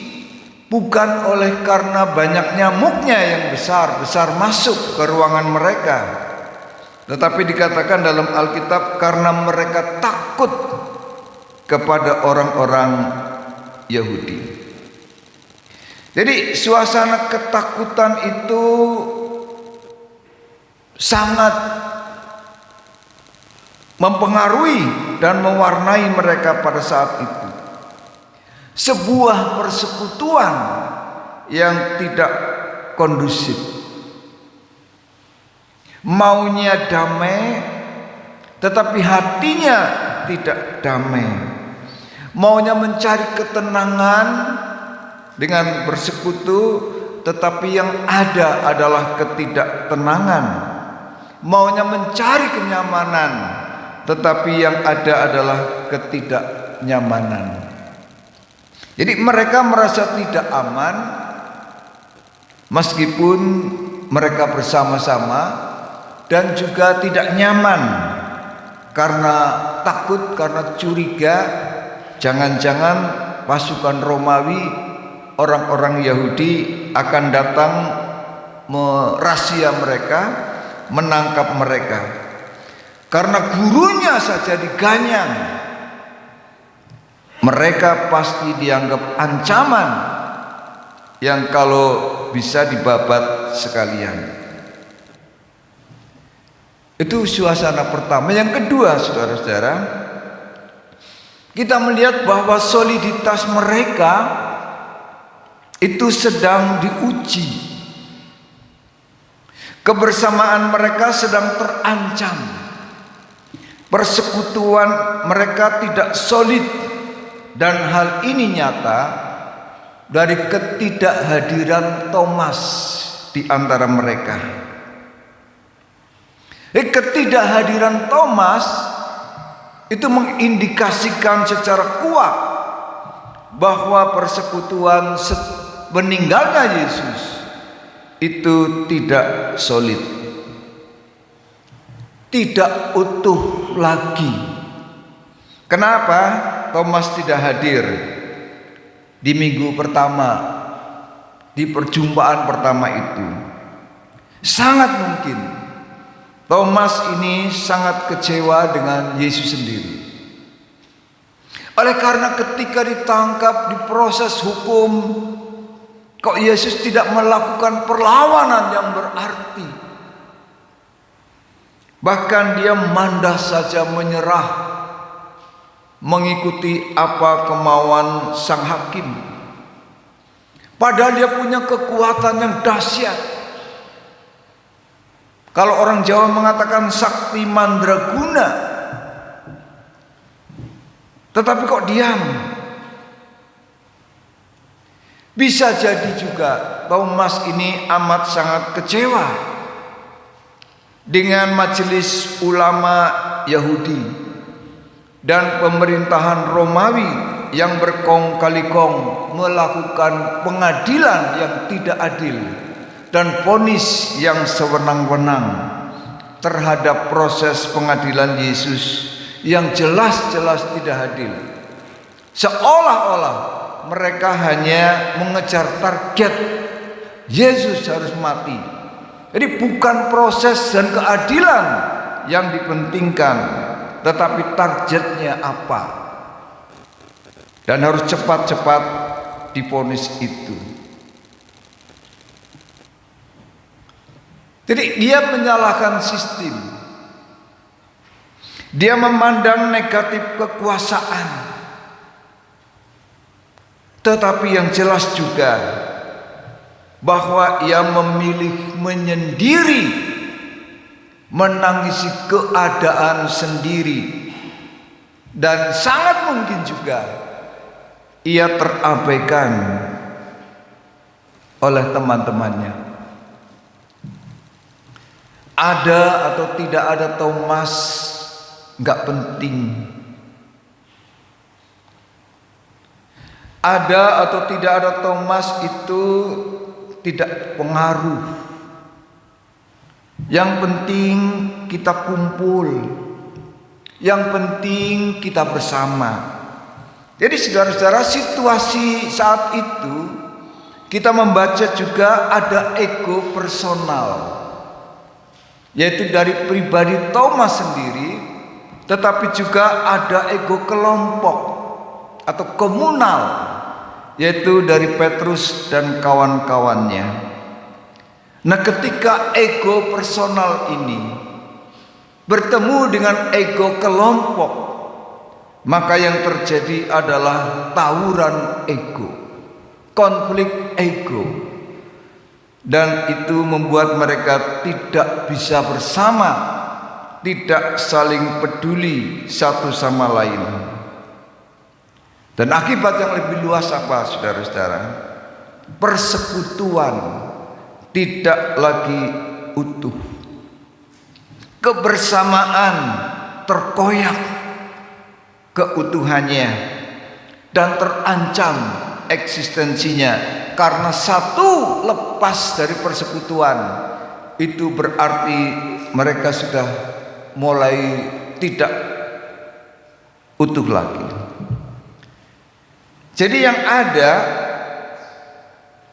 bukan oleh karena banyak nyamuknya yang besar-besar masuk ke ruangan mereka, tetapi dikatakan dalam Alkitab karena mereka takut kepada orang-orang Yahudi. Jadi suasana ketakutan itu sangat mempengaruhi dan mewarnai mereka pada saat itu. Sebuah persekutuan yang tidak kondusif. Maunya damai, tetapi hatinya tidak damai. Maunya mencari ketenangan dengan bersekutu, tetapi yang ada adalah ketidaktenangan. Maunya mencari kenyamanan, tetapi yang ada adalah ketidaknyamanan. Jadi mereka merasa tidak aman meskipun mereka bersama-sama, dan juga tidak nyaman karena takut, karena curiga jangan-jangan pasukan Romawi, orang-orang Yahudi akan datang merahasia mereka, menangkap mereka. Karena gurunya saja diganyang, mereka pasti dianggap ancaman yang kalau bisa dibabat sekalian. Itu suasana pertama. Yang kedua, saudara-saudara, kita melihat bahwa soliditas mereka itu sedang diuji. Kebersamaan mereka sedang terancam. Persekutuan mereka tidak solid, dan hal ini nyata dari ketidakhadiran Thomas di antara mereka. Ketidakhadiran Thomas itu mengindikasikan secara kuat bahwa persekutuan meninggalnya Yesus itu tidak solid, tidak utuh lagi. Kenapa Thomas tidak hadir di minggu pertama, di perjumpaan pertama itu? Sangat mungkin Thomas ini sangat kecewa dengan Yesus sendiri. Oleh karena ketika ditangkap, diproses hukum, kok Yesus tidak melakukan perlawanan yang berarti. Bahkan dia mandah saja menyerah, mengikuti apa kemauan sang hakim. Padahal dia punya kekuatan yang dahsyat. Kalau orang Jawa mengatakan sakti mandraguna, tetapi kok diam? Bisa jadi juga Thomas ini amat sangat kecewa dengan majelis ulama Yahudi dan pemerintahan Romawi yang berkong kali kong melakukan pengadilan yang tidak adil dan vonis yang sewenang-wenang terhadap proses pengadilan Yesus yang jelas-jelas tidak adil. Seolah-olah mereka hanya mengejar target Yesus harus mati. Jadi bukan proses dan keadilan yang dipentingkan, tetapi targetnya apa, dan harus cepat-cepat divonis itu. Jadi dia menyalahkan sistem. Dia memandang negatif kekuasaan. Tetapi yang jelas juga bahwa ia memilih menyendiri, menangisi keadaan sendiri, dan sangat mungkin juga ia terabaikan oleh teman-temannya. Ada atau tidak ada Thomas nggak penting. Ada atau tidak ada Thomas itu tidak pengaruh. Yang penting kita kumpul. Yang penting kita bersama. Jadi saudara-saudara, situasi saat itu kita membaca juga ada ego personal, yaitu dari pribadi Thomas sendiri, tetapi juga ada ego kelompok atau komunal, yaitu dari Petrus dan kawan-kawannya. Nah, ketika ego personal ini bertemu dengan ego kelompok, maka yang terjadi adalah tawuran ego, konflik ego, dan itu membuat mereka tidak bisa bersama, tidak saling peduli satu sama lain. Dan akibat yang lebih luas apa, saudara-saudara? Persekutuan tidak lagi utuh, kebersamaan terkoyak keutuhannya dan terancam eksistensinya, karena satu lepas dari persekutuan itu berarti mereka sudah mulai tidak utuh lagi. Jadi yang ada,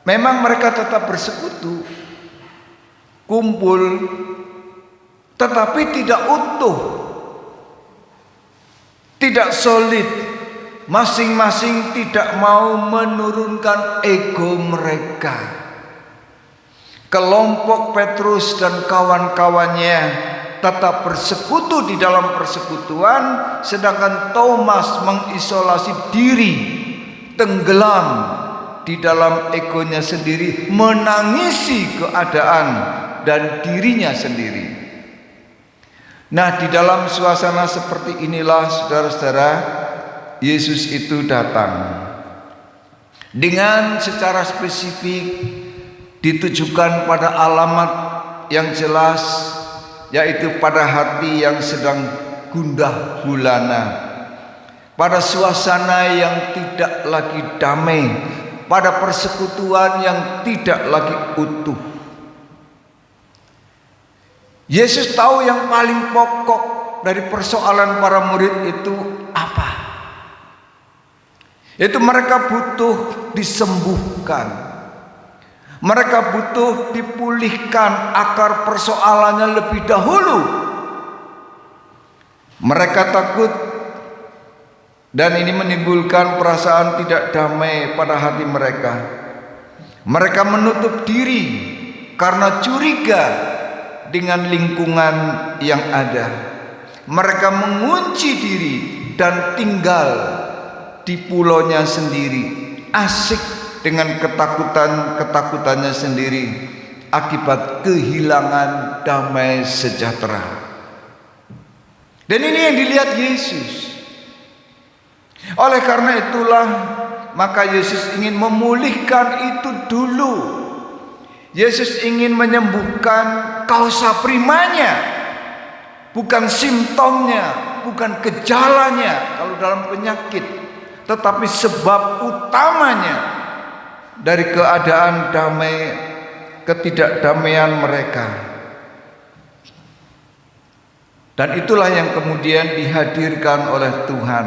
memang mereka tetap bersekutu, kumpul, tetapi tidak utuh, tidak solid. Masing-masing tidak mau menurunkan ego mereka. Kelompok Petrus dan kawan-kawannya tetap bersekutu di dalam persekutuan, sedangkan Thomas mengisolasi diri, tenggelam di dalam egonya sendiri, menangisi keadaan dan dirinya sendiri. Nah, di dalam suasana seperti inilah, saudara-saudara, Yesus itu datang dengan secara spesifik ditujukan pada alamat yang jelas, yaitu pada hati yang sedang gundah gulana, pada suasana yang tidak lagi damai, pada persekutuan yang tidak lagi utuh. Yesus tahu yang paling pokok dari persoalan para murid itu apa? Itu mereka butuh disembuhkan, mereka butuh dipulihkan akar persoalannya lebih dahulu. Mereka takut, dan ini menimbulkan perasaan tidak damai pada hati mereka. Mereka menutup diri karena curiga dengan lingkungan yang ada. Mereka mengunci diri dan tinggal di pulaunya sendiri, asik dengan ketakutannya sendiri akibat kehilangan damai sejahtera. Dan ini yang dilihat Yesus. Oleh karena itulah, maka Yesus ingin memulihkan itu dulu. Yesus ingin menyembuhkan kausa primanya, bukan simptomnya, bukan gejalanya kalau dalam penyakit, tetapi sebab utamanya dari keadaan damai, ketidakdamaian mereka. Dan itulah yang kemudian dihadirkan oleh Tuhan,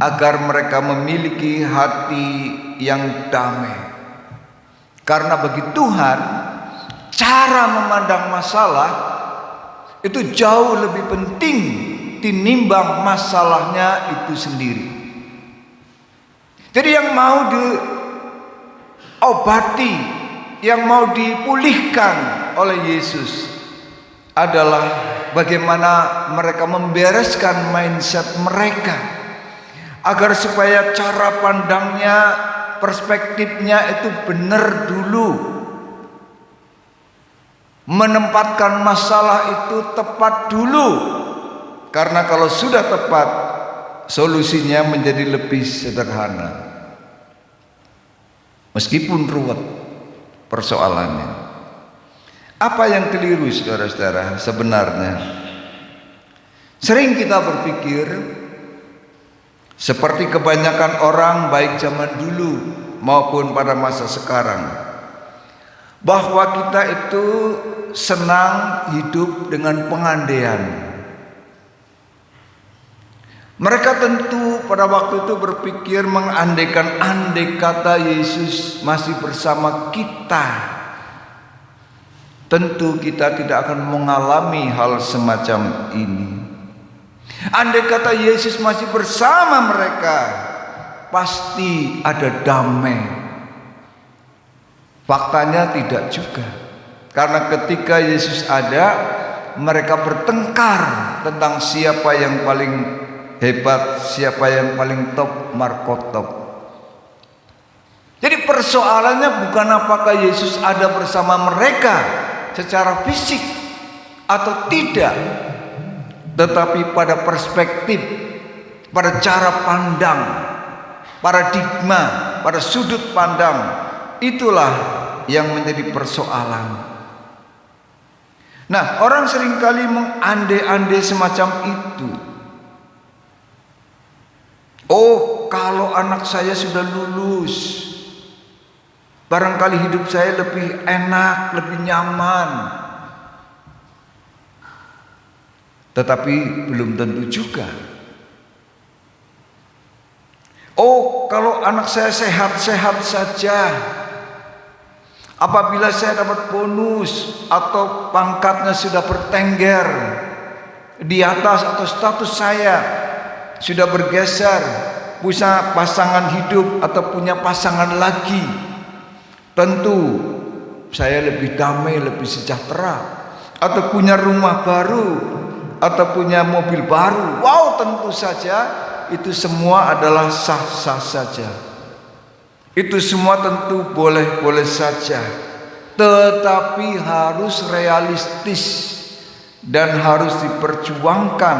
agar mereka memiliki hati yang damai. Karena bagi Tuhan, cara memandang masalah itu jauh lebih penting tinimbang masalahnya itu sendiri. Jadi yang mau diobati, yang mau dipulihkan oleh Yesus adalah bagaimana mereka membereskan mindset mereka, agar supaya cara pandangnya, perspektifnya itu benar dulu, menempatkan masalah itu tepat dulu. Karena kalau sudah tepat, solusinya menjadi lebih sederhana, meskipun ruwet persoalannya. Apa yang keliru, saudara-saudara? Sebenarnya sering kita berpikir seperti kebanyakan orang, baik zaman dulu maupun pada masa sekarang, bahwa kita itu senang hidup dengan pengandaian. Mereka tentu pada waktu itu berpikir mengandaikan, andai kata Yesus masih bersama kita, tentu kita tidak akan mengalami hal semacam ini. Andai kata Yesus masih bersama mereka, pasti ada damai. Faktanya tidak juga. Karena ketika Yesus ada, mereka bertengkar tentang siapa yang paling hebat, siapa yang paling top, markotop. Jadi persoalannya bukan apakah Yesus ada bersama mereka secara fisik atau tidak, tetapi pada perspektif, pada cara pandang, paradigma, pada sudut pandang, itulah yang menjadi persoalan. Nah, orang seringkali mengandai-andai semacam itu. Oh, kalau anak saya sudah lulus, barangkali hidup saya lebih enak, lebih nyaman. Tetapi belum tentu juga. Oh, kalau anak saya sehat-sehat saja, apabila saya dapat bonus atau pangkatnya sudah bertengger di atas atau status saya sudah bergeser, punya pasangan hidup atau punya pasangan lagi, tentu saya lebih damai, lebih sejahtera. Atau punya rumah baru, atau punya mobil baru. Wow, tentu saja itu semua adalah sah-sah saja. Itu semua tentu boleh-boleh saja. Tetapi harus realistis dan harus diperjuangkan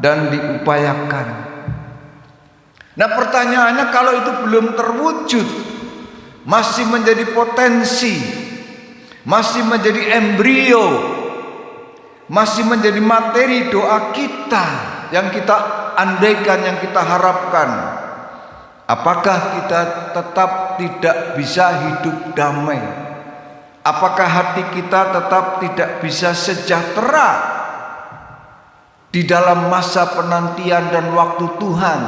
dan diupayakan. Nah, pertanyaannya, kalau itu belum terwujud, masih menjadi potensi, masih menjadi embrio, masih menjadi materi doa kita yang kita andaikan, yang kita harapkan, apakah kita tetap tidak bisa hidup damai? Apakah hati kita tetap tidak bisa sejahtera di dalam masa penantian dan waktu Tuhan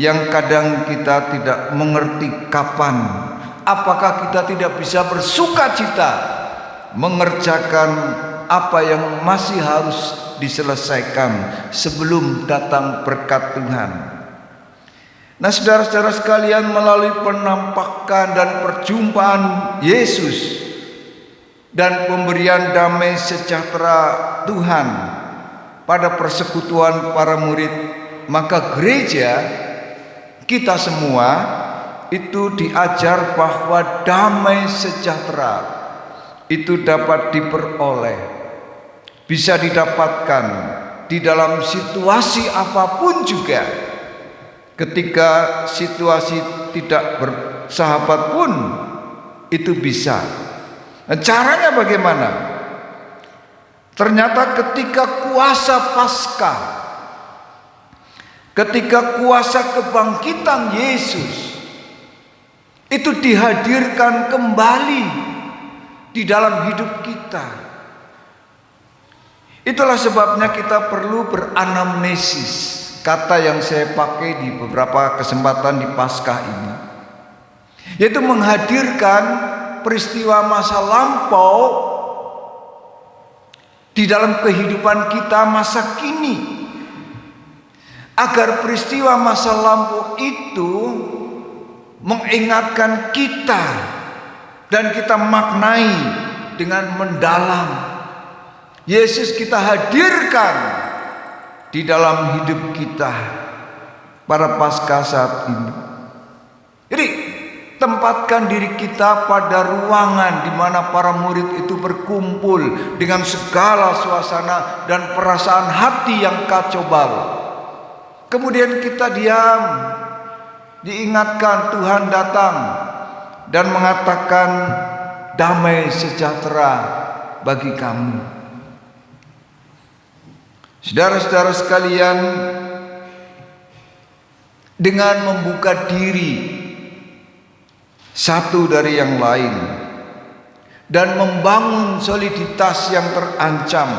yang kadang kita tidak mengerti kapan? Apakah kita tidak bisa bersukacita mengerjakan apa yang masih harus diselesaikan sebelum datang berkat Tuhan? Nah, saudara-saudara sekalian, melalui penampakan dan perjumpaan Yesus dan pemberian damai sejahtera Tuhan pada persekutuan para murid, maka gereja kita semua itu diajar bahwa damai sejahtera itu dapat diperoleh, bisa didapatkan di dalam situasi apapun juga. Ketika situasi tidak bersahabat pun itu bisa. Nah, caranya bagaimana? Ternyata ketika kuasa Paskah, ketika kuasa kebangkitan Yesus itu dihadirkan kembali di dalam hidup kita, itulah sebabnya kita perlu beranamnesis. Kata yang saya pakai di beberapa kesempatan di Paskah ini, yaitu menghadirkan peristiwa masa lampau di dalam kehidupan kita masa kini, agar peristiwa masa lampau itu mengingatkan kita dan kita maknai dengan mendalam. Yesus kita hadirkan di dalam hidup kita pada Paskah saat ini. Jadi tempatkan diri kita pada ruangan di mana para murid itu berkumpul dengan segala suasana dan perasaan hati yang kacau balau. Kemudian kita diam, diingatkan Tuhan datang dan mengatakan damai sejahtera bagi kamu. Saudara-saudara sekalian, dengan membuka diri satu dari yang lain dan membangun soliditas yang terancam,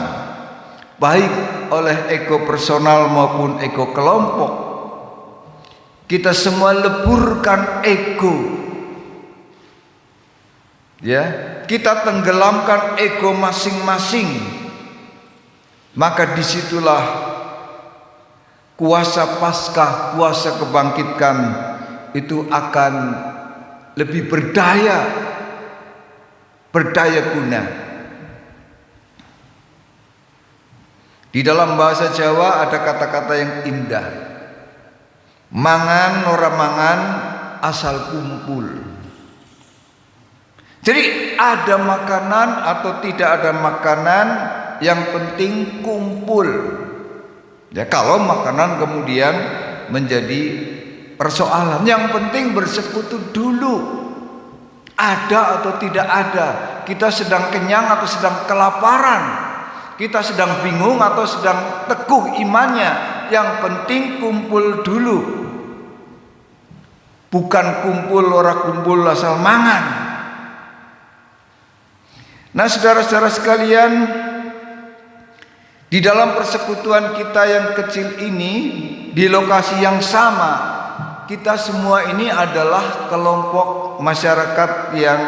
baik oleh ego personal maupun ego kelompok, kita semua leburkan ego, ya, kita tenggelamkan ego masing-masing. Maka disitulah kuasa Paskah, kuasa kebangkitan itu akan lebih berdaya berdaya guna. Di dalam bahasa Jawa ada kata-kata yang indah. Mangan ora mangan asal kumpul. Jadi ada makanan atau tidak ada makanan, yang penting kumpul. Ya, kalau makanan kemudian menjadi persoalan, yang penting bersekutu dulu. Ada atau tidak ada, kita sedang kenyang atau sedang kelaparan, kita sedang bingung atau sedang teguh imannya, yang penting kumpul dulu. Bukan kumpul ora kumpul asal mangan. Nah, saudara-saudara sekalian, di dalam persekutuan kita yang kecil ini, di lokasi yang sama, kita semua ini adalah kelompok masyarakat yang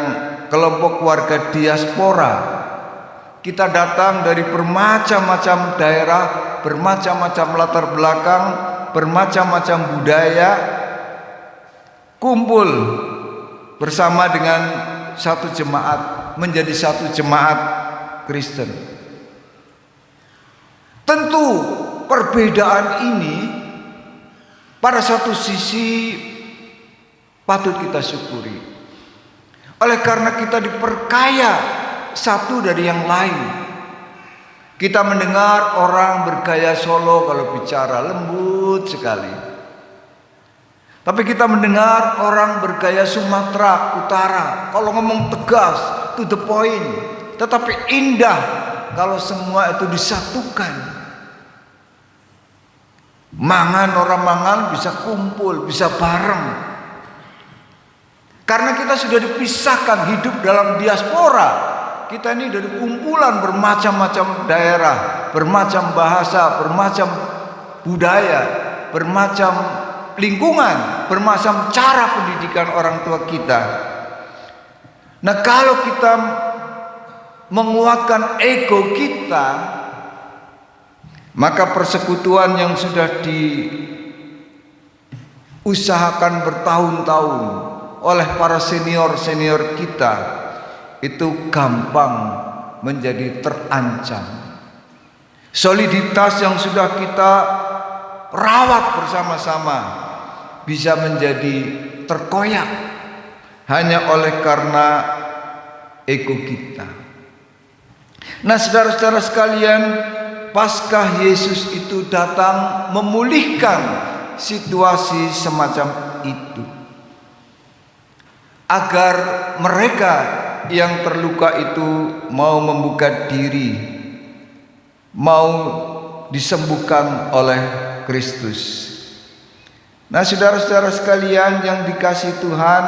kelompok warga diaspora. Kita datang dari bermacam-macam daerah, bermacam-macam latar belakang, bermacam-macam budaya, kumpul bersama dengan satu jemaat, menjadi satu jemaat Kristen. Tentu perbedaan ini pada satu sisi patut kita syukuri. Oleh karena kita diperkaya satu dari yang lain. Kita mendengar orang bergaya Solo kalau bicara lembut sekali. Tapi kita mendengar orang bergaya Sumatera Utara kalau ngomong tegas, to the point, tetapi indah kalau semua itu disatukan. Mangan orang mangan bisa kumpul, bisa bareng. Karena kita sudah dipisahkan, hidup dalam diaspora. Kita ini dari kumpulan bermacam-macam daerah, bermacam bahasa, bermacam budaya, bermacam lingkungan, bermacam cara pendidikan orang tua kita. Nah, kalau kita menguatkan ego kita, maka persekutuan yang sudah diusahakan bertahun-tahun oleh para senior-senior kita itu gampang menjadi terancam. Soliditas yang sudah kita rawat bersama-sama bisa menjadi terkoyak hanya oleh karena ego kita. Nah, saudara-saudara sekalian, Paskah Yesus itu datang memulihkan situasi semacam itu, agar mereka yang terluka itu mau membuka diri, mau disembuhkan oleh Kristus. Nah, saudara-saudara sekalian yang dikasihi Tuhan,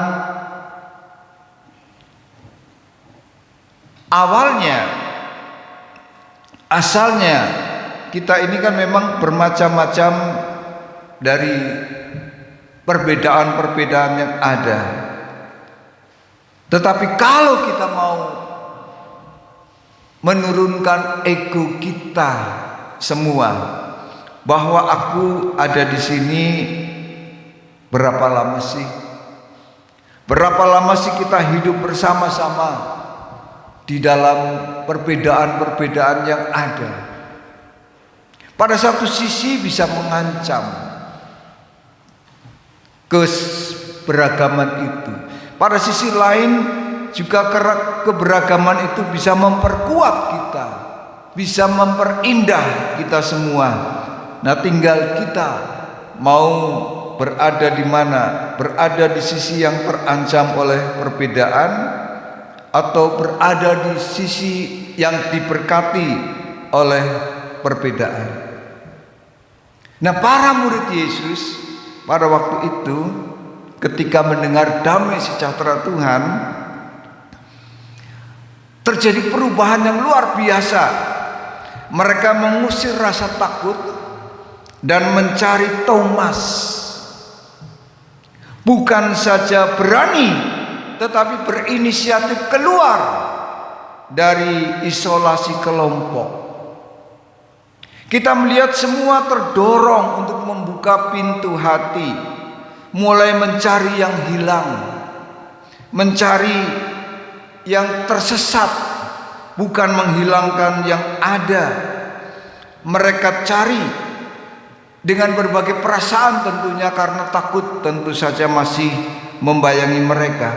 asalnya kita ini kan memang bermacam-macam dari perbedaan-perbedaan yang ada. Tetapi kalau kita mau menurunkan ego kita semua, bahwa aku ada di sini, berapa lama sih? Berapa lama sih kita hidup bersama-sama di dalam perbedaan-perbedaan yang ada? Pada satu sisi bisa mengancam keberagaman itu. Pada sisi lain juga keberagaman itu bisa memperkuat kita, bisa memperindah kita semua. Nah, tinggal kita mau berada di mana, berada di sisi yang terancam oleh perbedaan, atau berada di sisi yang diberkati oleh perbedaan. Nah, para murid Yesus pada waktu itu ketika mendengar damai sejahtera Tuhan, terjadi perubahan yang luar biasa. Mereka mengusir rasa takut dan mencari Thomas. Bukan saja berani, tetapi berinisiatif keluar dari isolasi kelompok. Kita melihat semua terdorong untuk membuka pintu hati, mulai mencari yang hilang, mencari yang tersesat, bukan menghilangkan yang ada. Mereka cari dengan berbagai perasaan tentunya, karena takut tentu saja masih membayangi mereka.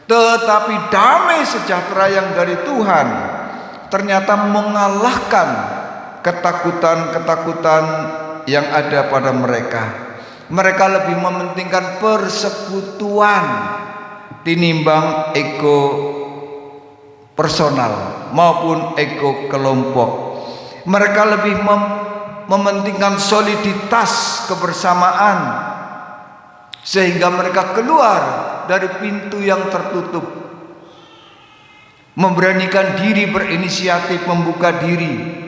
Tetapi damai sejahtera yang dari Tuhan ternyata mengalahkan ketakutan-ketakutan yang ada pada mereka. Mereka lebih mementingkan persekutuan tinimbang ego personal maupun ego kelompok. Mereka lebih mementingkan soliditas kebersamaan, sehingga mereka keluar dari pintu yang tertutup, memberanikan diri, berinisiatif membuka diri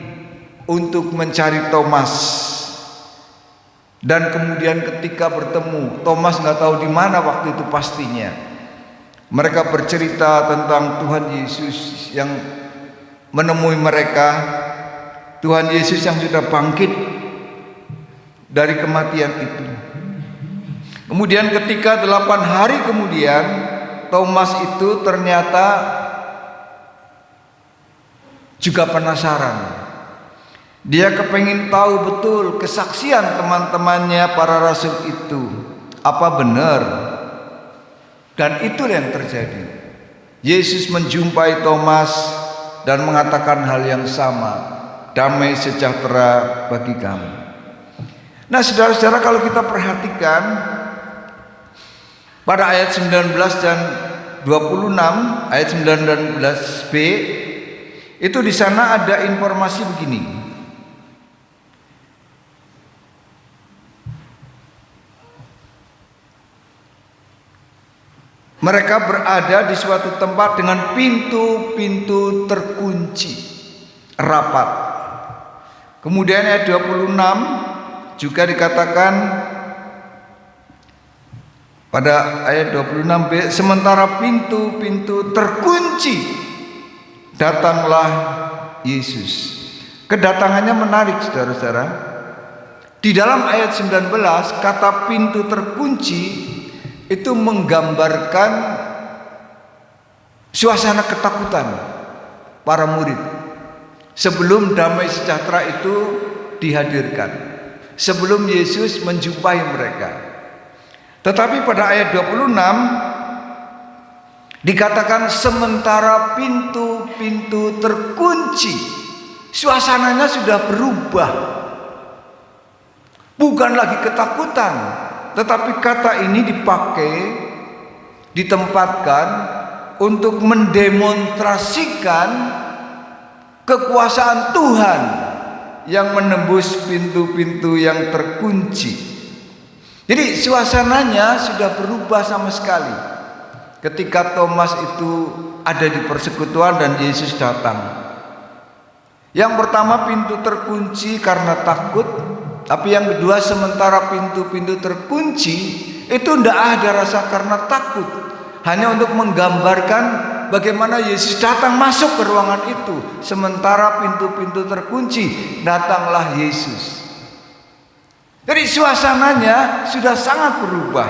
untuk mencari Thomas. Dan kemudian ketika bertemu, Thomas nggak tahu di mana waktu itu pastinya. Mereka bercerita tentang Tuhan Yesus yang menemui mereka, Tuhan Yesus yang sudah bangkit dari kematian itu. Kemudian ketika 8 hari kemudian, Thomas itu ternyata juga penasaran. Dia kepengin tahu betul kesaksian teman-temannya para rasul itu, apa benar? Dan itulah yang terjadi. Yesus menjumpai Thomas dan mengatakan hal yang sama, damai sejahtera bagi kamu. Nah, saudara-saudara, kalau kita perhatikan pada ayat 19 dan 26, ayat 19b, itu di sana ada informasi begini. Mereka berada di suatu tempat dengan pintu-pintu terkunci rapat. Kemudian ayat 26 juga dikatakan pada ayat 26b, sementara pintu-pintu terkunci, datanglah Yesus. Kedatangannya menarik, saudara-saudara. Di dalam ayat 19, kata pintu terkunci itu menggambarkan suasana ketakutan para murid sebelum damai sejahtera itu dihadirkan, sebelum Yesus menjumpai mereka. Tetapi pada ayat 26 dikatakan sementara pintu-pintu terkunci, suasananya sudah berubah. Bukan lagi ketakutan, tetapi kata ini dipakai, ditempatkan untuk mendemonstrasikan kekuasaan Tuhan yang menembus pintu-pintu yang terkunci. Jadi suasananya sudah berubah sama sekali ketika Thomas itu ada di persekutuan dan Yesus datang. Yang pertama, pintu terkunci karena takut. Tapi yang kedua, sementara pintu-pintu terkunci, itu tidak ada rasa karena takut, hanya untuk menggambarkan bagaimana Yesus datang masuk ke ruangan itu. Sementara pintu-pintu terkunci, datanglah Yesus. Jadi suasananya sudah sangat berubah.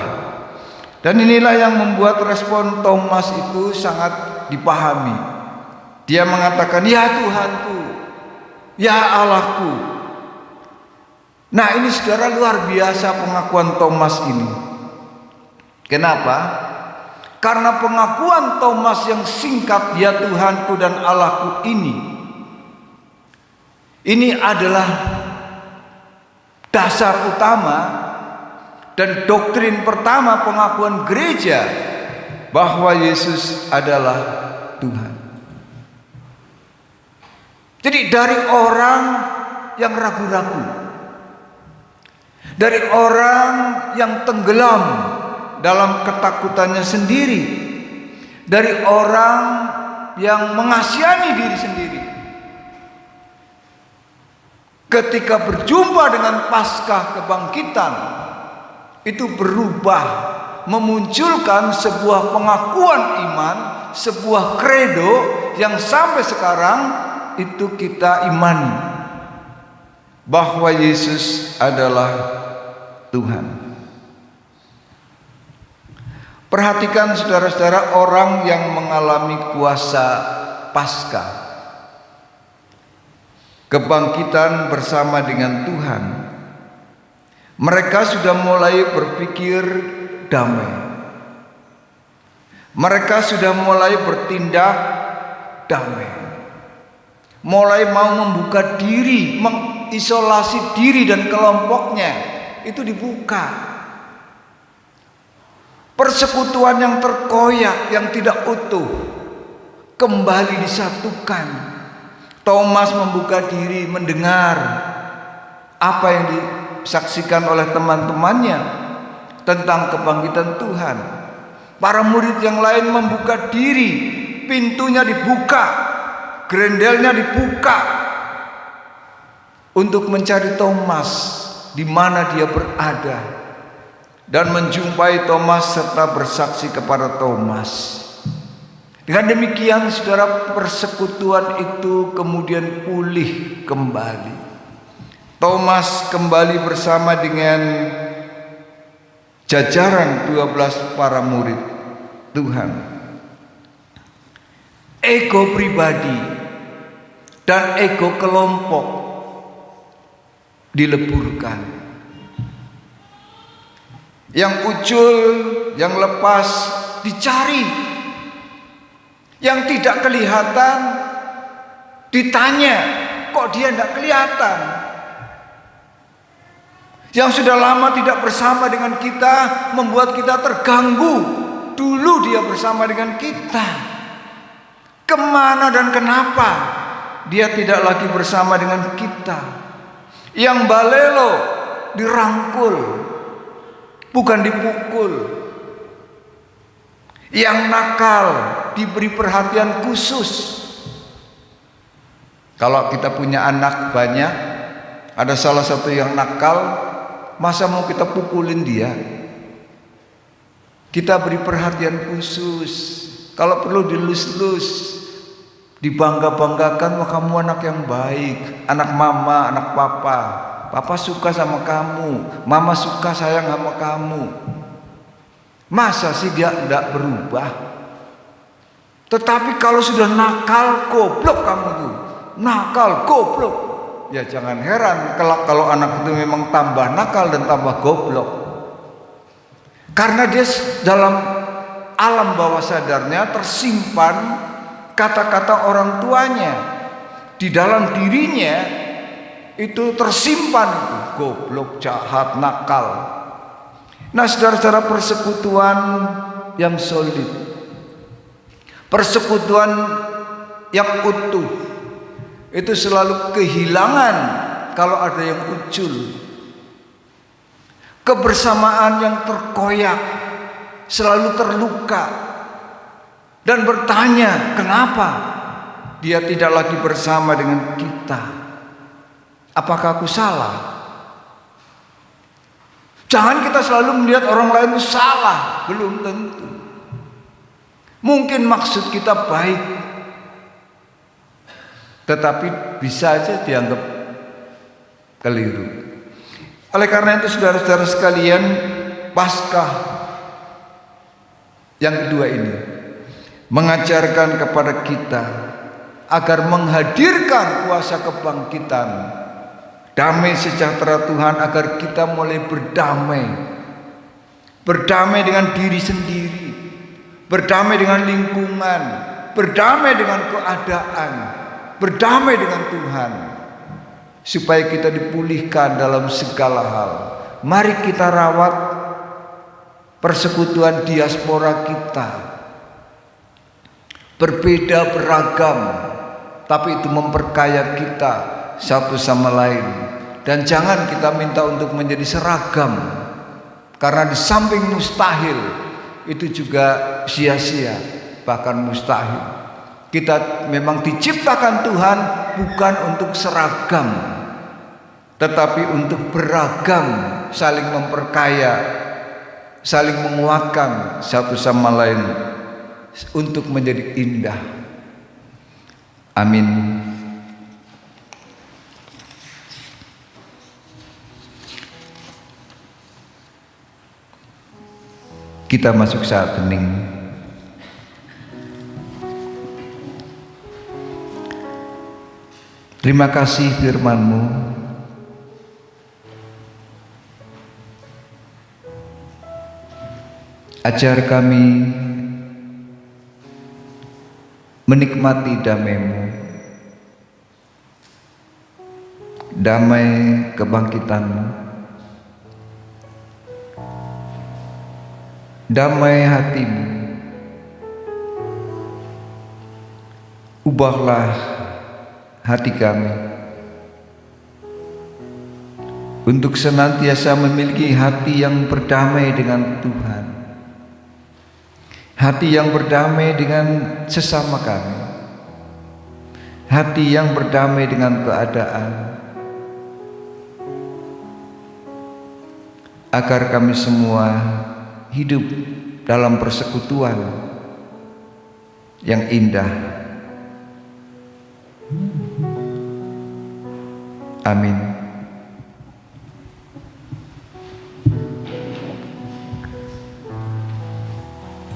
Dan inilah yang membuat respon Thomas itu sangat dipahami. Dia mengatakan, ya Tuhanku, ya Allahku. Nah, ini saudara, luar biasa pengakuan Thomas ini. Kenapa? Karena pengakuan Thomas yang singkat, ya Tuhanku dan Allahku ini adalah dasar utama dan doktrin pertama pengakuan gereja bahwa Yesus adalah Tuhan. Jadi dari orang yang ragu-ragu, dari orang yang tenggelam dalam ketakutannya sendiri, dari orang yang mengasihani diri sendiri, ketika berjumpa dengan Paskah kebangkitan, itu berubah, memunculkan sebuah pengakuan iman, sebuah kredo yang sampai sekarang itu kita imani, bahwa Yesus adalah Tuhan. Perhatikan saudara-saudara orang yang mengalami kuasa Paskah, kebangkitan bersama dengan Tuhan. Mereka sudah mulai berpikir damai. Mereka sudah mulai bertindak damai. Mulai mau membuka diri, mengisolasi diri dan kelompoknya itu dibuka. Persekutuan yang terkoyak, yang tidak utuh, kembali disatukan. Thomas membuka diri, mendengar apa yang disaksikan oleh teman-temannya tentang kebangkitan Tuhan. Para murid yang lain membuka diri, pintunya dibuka, grendelnya dibuka untuk mencari Thomas di mana dia berada dan menjumpai Thomas serta bersaksi kepada Thomas. Dengan demikian saudara, persekutuan itu kemudian pulih kembali. Thomas kembali bersama dengan jajaran 12 para murid Tuhan. Ego pribadi dan ego kelompok dileburkan. Yang ucul, yang lepas dicari. Yang tidak kelihatan ditanya, kok dia tidak kelihatan? Yang sudah lama tidak bersama dengan kita membuat kita terganggu. Dulu dia bersama dengan kita. Kemana dan kenapa dia tidak lagi bersama dengan kita? Yang balelo dirangkul, bukan dipukul. Yang nakal diberi perhatian khusus. Kalau kita punya anak banyak, ada salah satu yang nakal, masa mau kita pukulin dia? Kita beri perhatian khusus. Kalau perlu dilus-lus, dibangga-banggakan, wah kamu anak yang baik, anak mama, anak papa. Papa suka sama kamu, mama suka sayang sama kamu. Masa sih dia tidak berubah? Tetapi kalau sudah nakal, goblok kamu tuh. Nakal, goblok. Ya jangan heran kalau anak itu memang tambah nakal dan tambah goblok. Karena dia dalam alam bawah sadarnya tersimpan kata-kata orang tuanya. Di dalam dirinya itu tersimpan itu, goblok, jahat, nakal. Nah saudara-saudara, persekutuan yang solid, persekutuan yang utuh itu selalu kehilangan kalau ada yang ucul. Kebersamaan yang terkoyak selalu terluka dan bertanya, kenapa dia tidak lagi bersama dengan kita? Apakah aku salah? Jangan kita selalu melihat orang lain itu salah, belum tentu. Mungkin maksud kita baik, tetapi bisa saja dianggap keliru. Oleh karena itu saudara-saudara sekalian, Paskah yang kedua ini mengajarkan kepada kita agar menghadirkan kuasa kebangkitan, damai sejahtera Tuhan, agar kita mulai berdamai. Berdamai dengan diri sendiri, berdamai dengan lingkungan, berdamai dengan keadaan, berdamai dengan Tuhan, supaya kita dipulihkan dalam segala hal. Mari kita rawat persekutuan diaspora kita. Berbeda, beragam, tapi itu memperkaya kita satu sama lain. Dan jangan kita minta untuk menjadi seragam, karena di samping mustahil itu juga sia-sia, bahkan mustahil. Kita memang diciptakan Tuhan bukan untuk seragam, tetapi untuk beragam, saling memperkaya, saling menguatkan satu sama lain untuk menjadi indah. Amin. Kita masuk saat hening. Terima kasih firman-Mu. Ajar kami menikmati damai-Mu, damai kebangkitan-Mu, damai hati-Mu. Ubahlah hati kami untuk senantiasa memiliki hati yang berdamai dengan Tuhan, hati yang berdamai dengan sesama kami, hati yang berdamai dengan keadaan, agar kami semua hidup dalam persekutuan yang indah. Amin.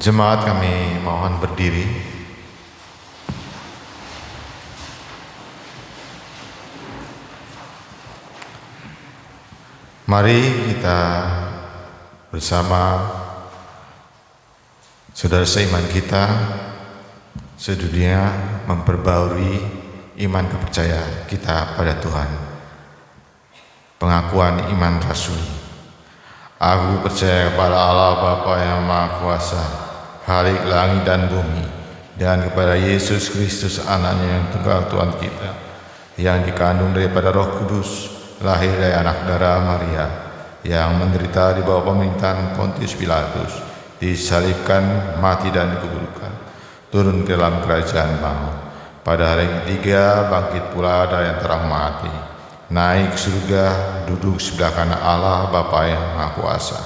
Jemaat, kami mohon berdiri. Mari kita bersama saudara seiman kita sedunia memperbarui iman kepercayaan kita pada Tuhan. Pengakuan iman rasuli. Aku percaya kepada Allah Bapa yang Maha Kuasa, Khalik langit dan bumi, dan kepada Yesus Kristus anaknya yang tunggal Tuhan kita, yang dikandung daripada Roh Kudus, lahir dari anak darah Maria, yang menderita di bawah pemerintahan Pontius Pilatus, disalibkan, mati dan dikuburkan, turun ke dalam kerajaan maut, pada hari ketiga bangkit pula dari antara mati, naik ke surga, duduk sebelah kanan Allah Bapa yang Maha Kuasa,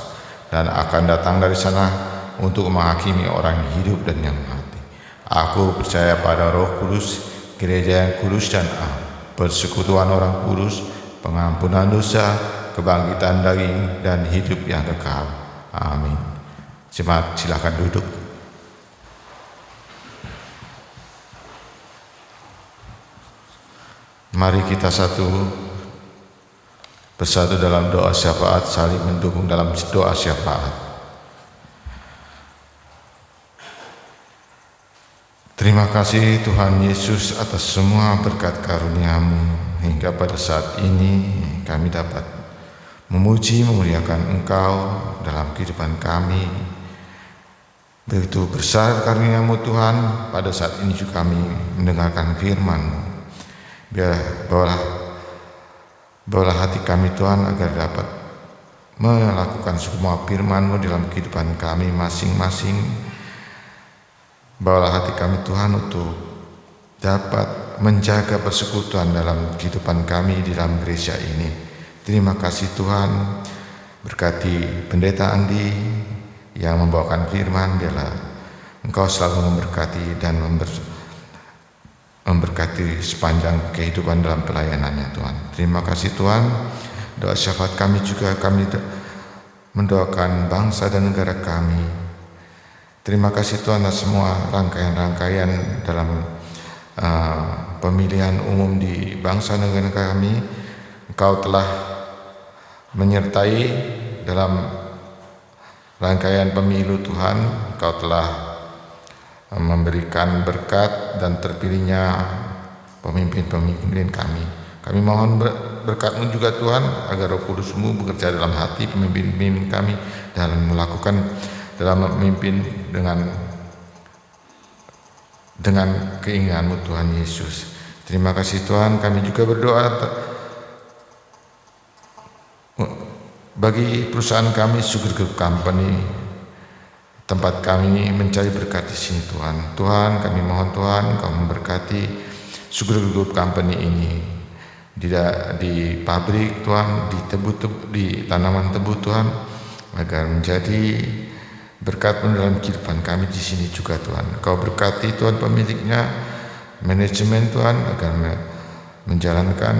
dan akan datang dari sana untuk menghakimi orang yang hidup dan yang mati. Aku percaya pada Roh Kudus, gereja yang kudus dan am, persekutuan orang kudus, pengampunan dosa, kebangkitan daging, dan hidup yang kekal. Amin. Jemaat, silakan duduk. Mari kita bersatu dalam doa syafaat, saling mendukung dalam doa syafaat. Terima kasih Tuhan Yesus atas semua berkat karunia-Mu, hingga pada saat ini kami dapat memuji memuliakan Engkau dalam kehidupan kami. Begitu besar karunia-Mu Tuhan, pada saat ini juga kami mendengarkan firman-Mu. Bawalah hati kami Tuhan agar dapat melakukan semua firman-Mu dalam kehidupan kami masing-masing. Bawalah hati kami Tuhan untuk dapat menjaga persekutuan dalam kehidupan kami di dalam gereja ini. Terima kasih Tuhan, berkati Pendeta Andi yang membawakan firman. Biarlah Engkau selalu memberkati dan memberkati sepanjang kehidupan dalam pelayanannya Tuhan. Terima kasih Tuhan. Doa syafaat kami juga, kami mendoakan bangsa dan negara kami. Terima kasih Tuhan atas semua rangkaian-rangkaian dalam pemilihan umum di bangsa dan negara kami. Engkau telah menyertai dalam rangkaian pemilu Tuhan. Engkau telah memberikan berkat dan terpilihnya pemimpin-pemimpin kami. Kami mohon berkat-Mu juga Tuhan, agar Roh Kudus-Mu bekerja dalam hati pemimpin-pemimpin kami dalam memimpin dengan keinginan-Mu Tuhan Yesus. Terima kasih Tuhan. Kami juga berdoa bagi perusahaan kami, Sugar Group Company, tempat kami mencari berkat di sini Tuhan. Tuhan, kami mohon Tuhan Engkau memberkati Sugar Group Company ini di pabrik Tuhan, di tanaman tebu Tuhan, agar menjadi berkat dalam kehidupan kami di sini juga Tuhan. Engkau berkati Tuhan pemiliknya, manajemen Tuhan, agar menjalankan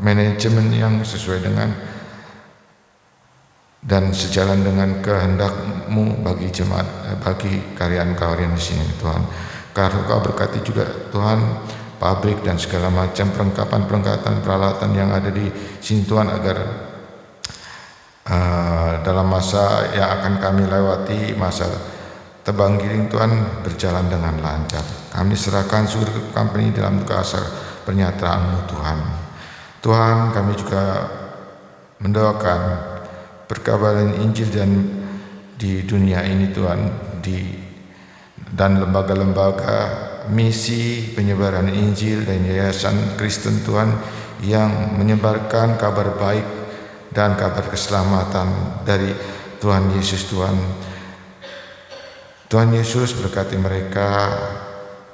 manajemen yang sesuai dan sejalan dengan kehendak-Mu bagi jemaat, bagi karyan-karyan di sini Tuhan. Karena Kau berkati juga Tuhan pabrik dan segala macam perlengkapan peralatan yang ada di sini Tuhan, agar dalam masa yang akan kami lewati, masa tebang giling Tuhan, berjalan dengan lancar. Kami serahkan seluruh company dalam kuasa pernyataan-Mu Tuhan. Tuhan, kami juga mendoakan perkabaran Injil dan di dunia ini Tuhan, dan lembaga-lembaga misi penyebaran Injil dan yayasan Kristen Tuhan yang menyebarkan kabar baik dan kabar keselamatan dari Tuhan Yesus Tuhan. Tuhan Yesus berkati mereka,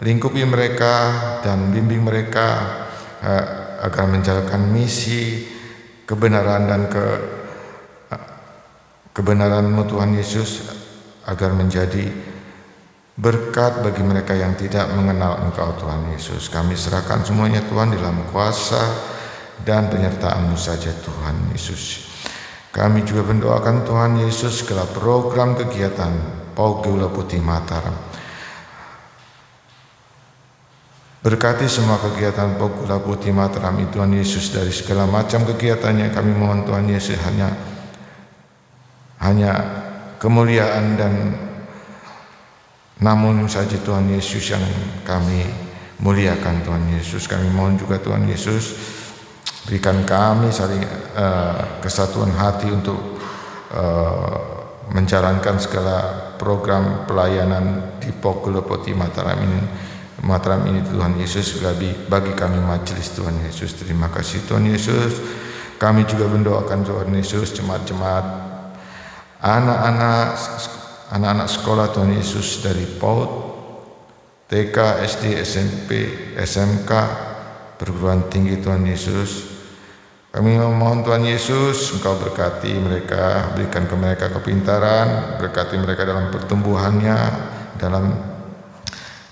lingkupi mereka dan bimbing mereka agar menjalankan misi kebenaran dan kebenaran-Mu Tuhan Yesus, agar menjadi berkat bagi mereka yang tidak mengenal Engkau Tuhan Yesus. Kami serahkan semuanya Tuhan dalam kuasa dan penyertaan-Mu saja Tuhan Yesus. Kami juga mendoakan Tuhan Yesus segala program kegiatan Paul Gula Putih Mataram. Berkati semua kegiatan Paul Gula Putih Mataram itu Tuhan Yesus, dari segala macam kegiatannya. Kami mohon Tuhan Yesus hanya kemuliaan dan namun saja Tuhan Yesus yang kami muliakan Tuhan Yesus. Kami mohon juga Tuhan Yesus, berikan kami saling kesatuan hati untuk menjalankan segala program pelayanan di Pokul Poti Mataram ini Tuhan Yesus, bagi kami majelis Tuhan Yesus. Terima kasih Tuhan Yesus. Kami juga mendoakan Tuhan Yesus jemaat-jemaat, anak-anak sekolah Tuhan Yesus dari PAUD, TK, SD, SMP, SMK, perguruan tinggi Tuhan Yesus. Kami memohon Tuhan Yesus, Engkau berkati mereka, berikan ke mereka kepintaran, berkati mereka dalam pertumbuhannya, dalam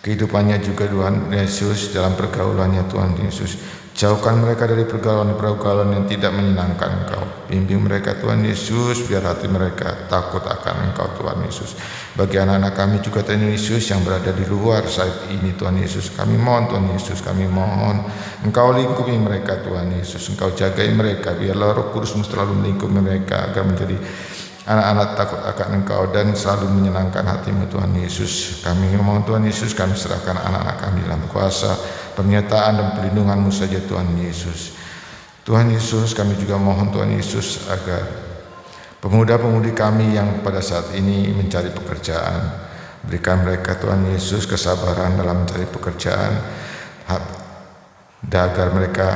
kehidupannya juga Tuhan Yesus, dalam pergaulannya Tuhan Yesus. Jauhkan mereka dari pergaulan-pergaulan yang tidak menyenangkan Engkau. Bimbing mereka Tuhan Yesus, biar hati mereka takut akan Engkau Tuhan Yesus. Bagi anak-anak kami juga Tuhan Yesus yang berada di luar saat ini Tuhan Yesus, kami mohon Tuhan Yesus, kami mohon Engkau lingkupi mereka Tuhan Yesus. Engkau jagai mereka, biarlah Roh Kudus-Mu selalu melingkupi mereka agar menjadi anak-anak takut akan Engkau dan selalu menyenangkan hati-Mu Tuhan Yesus. Kami mohon Tuhan Yesus, kami serahkan anak-anak kami dalam kuasa pernyataan dan perlindungan-Mu saja Tuhan Yesus. Tuhan Yesus, kami juga mohon Tuhan Yesus agar pemuda-pemudi kami yang pada saat ini mencari pekerjaan, berikan mereka Tuhan Yesus kesabaran dalam mencari pekerjaan, agar mereka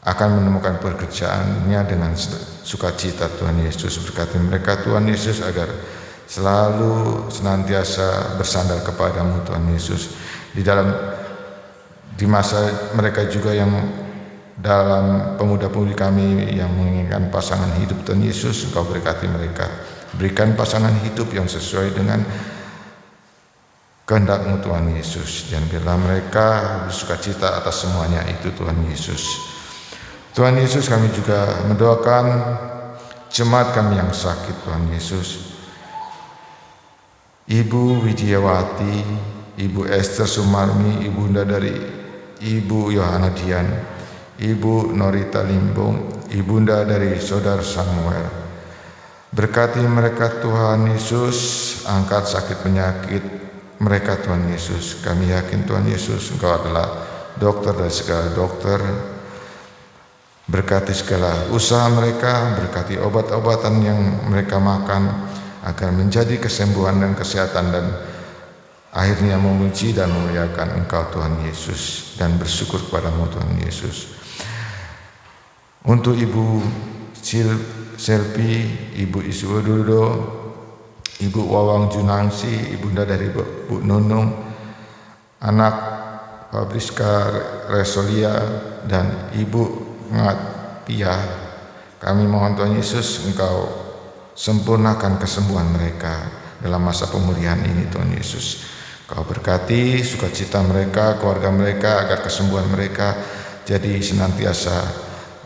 akan menemukan pekerjaannya dengan sukacita Tuhan Yesus. Berkati mereka Tuhan Yesus agar selalu senantiasa bersandar kepadamu Tuhan Yesus. Di masa mereka juga yang dalam pemuda-pemudi kami yang menginginkan pasangan hidup Tuhan Yesus, Engkau berkati mereka. Berikan pasangan hidup yang sesuai dengan kehendak-Mu Tuhan Yesus, dan biarlah mereka bersukacita atas semuanya itu Tuhan Yesus. Tuhan Yesus, kami juga mendoakan jemaat kami yang sakit Tuhan Yesus. Ibu Widiawati, Ibu Esther Sumarmi, Ibunda dari Ibu Yohana Dian, Ibu Norita Limbong, Ibunda dari Saudara Samuel. Berkati mereka Tuhan Yesus, angkat sakit penyakit mereka Tuhan Yesus. Kami yakin Tuhan Yesus, Engkau adalah dokter dari segala dokter. Berkati segala usaha mereka, berkati obat-obatan yang mereka makan, agar menjadi kesembuhan dan kesehatan, dan akhirnya memuji dan memuliakan Engkau Tuhan Yesus, dan bersyukur kepadamu Tuhan Yesus. Untuk Ibu Selvi, Ibu Isuwododo, Ibu Wawang Junangsi, Ibunda dari Bu Nunung, anak Fabriska Resolia, dan Ibu Ngat Pia, kami mohon Tuhan Yesus, Engkau sempurnakan kesembuhan mereka dalam masa pemulihan ini Tuhan Yesus. Kau berkati sukacita mereka, keluarga mereka, agar kesembuhan mereka jadi senantiasa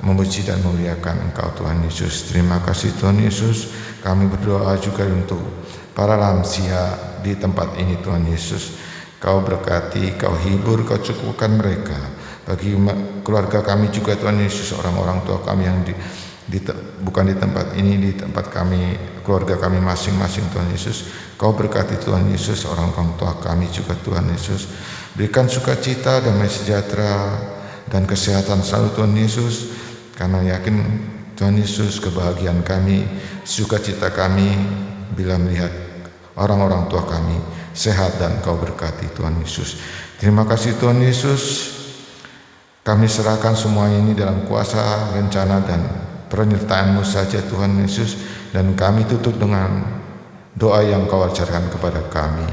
memuji dan memuliakan Engkau Tuhan Yesus. Terima kasih Tuhan Yesus. Kami berdoa juga untuk para lansia di tempat ini Tuhan Yesus. Kau berkati, Kau hibur, Kau cukupkan mereka. Bagi keluarga kami juga Tuhan Yesus, orang-orang tua kami yang bukan di tempat ini, di tempat kami, keluarga kami masing-masing Tuhan Yesus. Kau berkati Tuhan Yesus, orang-orang tua kami juga Tuhan Yesus. Berikan sukacita, damai sejahtera, dan kesehatan selalu Tuhan Yesus. Karena yakin Tuhan Yesus, kebahagiaan kami, sukacita kami bila melihat orang-orang tua kami sehat dan Kau berkati Tuhan Yesus. Terima kasih Tuhan Yesus. Kami serahkan semua ini dalam kuasa, rencana, dan penyertaan-Mu saja Tuhan Yesus. Dan kami tutup dengan doa yang Kau ajarkan kepada kami.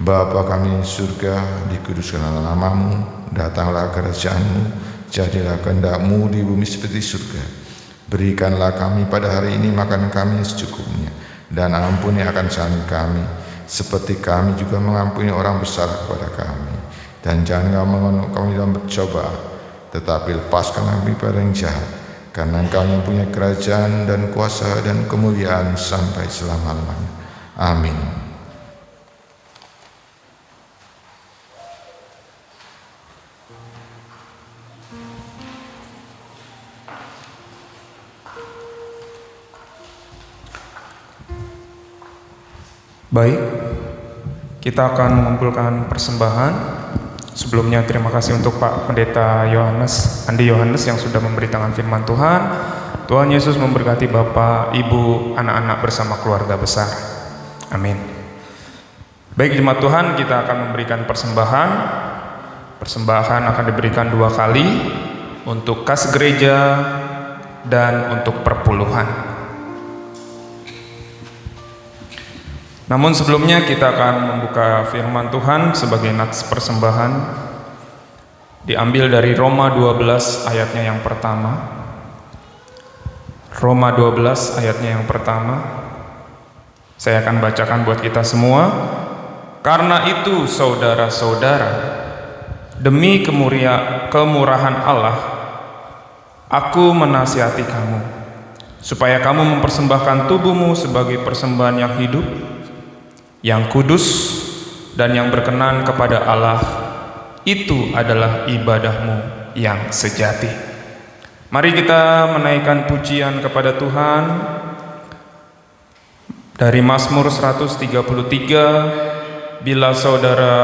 Bapa kami di surga, dikuduskanlah nama-Mu, datanglah kerajaan-Mu, jadilah kehendak-Mu di bumi seperti surga. Berikanlah kami pada hari ini makan kami secukupnya, dan ampuni akan kesalahan kami, seperti kami juga mengampuni orang besar kepada kami. Dan jangan Kau mengutuk kami dalam percobaan, tetapi lepaskan kami pada yang jahat. Karena Engkau yang punya kerajaan dan kuasa dan kemuliaan sampai selama-lamanya. Amin. Baik, kita akan mengumpulkan persembahan. Sebelumnya terima kasih untuk Pak Pendeta Andi Yohanes yang sudah memberitakan firman Tuhan. Tuhan Yesus memberkati Bapak, Ibu, anak-anak bersama keluarga besar. Amin. Baik jemaat Tuhan, kita akan memberikan persembahan. Persembahan akan diberikan 2 kali untuk kas gereja dan untuk perpuluhan. Namun sebelumnya kita akan membuka firman Tuhan sebagai nats persembahan, diambil dari Roma 12 ayatnya yang pertama. Roma 12 ayatnya yang pertama. Saya akan bacakan buat kita semua. Karena itu saudara-saudara, demi kemurahan Allah, aku menasihati kamu, supaya kamu mempersembahkan tubuhmu sebagai persembahan yang hidup, yang kudus, dan yang berkenan kepada Allah. Itu adalah ibadahmu yang sejati. Mari kita menaikkan pujian kepada Tuhan dari Mazmur 133, bila saudara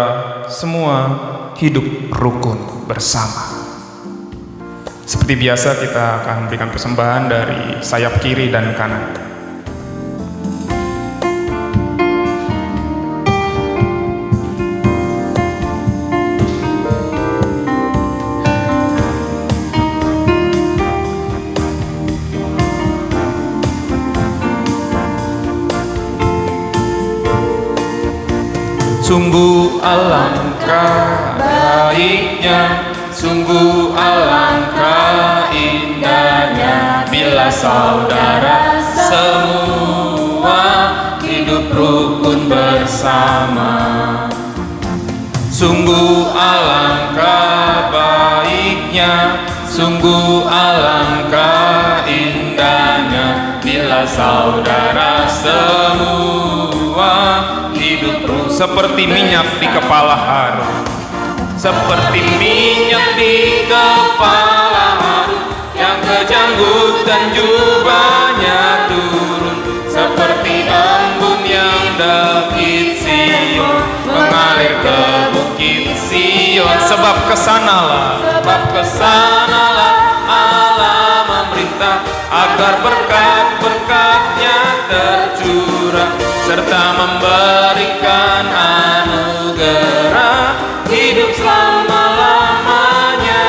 semua hidup rukun bersama. Seperti biasa kita akan memberikan persembahan dari sayap kiri dan kanan. Sungguh alangkah baiknya, sungguh alangkah indahnya, bila saudara semua hidup rukun bersama. Sungguh alangkah baiknya, sungguh alangkah indahnya, bila saudara semua hidup rukun seperti minyak di kepala Harun, seperti minyak di kepala Harun, yang kejanggut dan jubahnya turun, seperti embun yang bukit Sion, mengalir ke bukit Sion. Sebab kesanalah Allah memerintah, agar berkat-berkatnya tercurah, serta memberikan anugerah hidup selama-lamanya.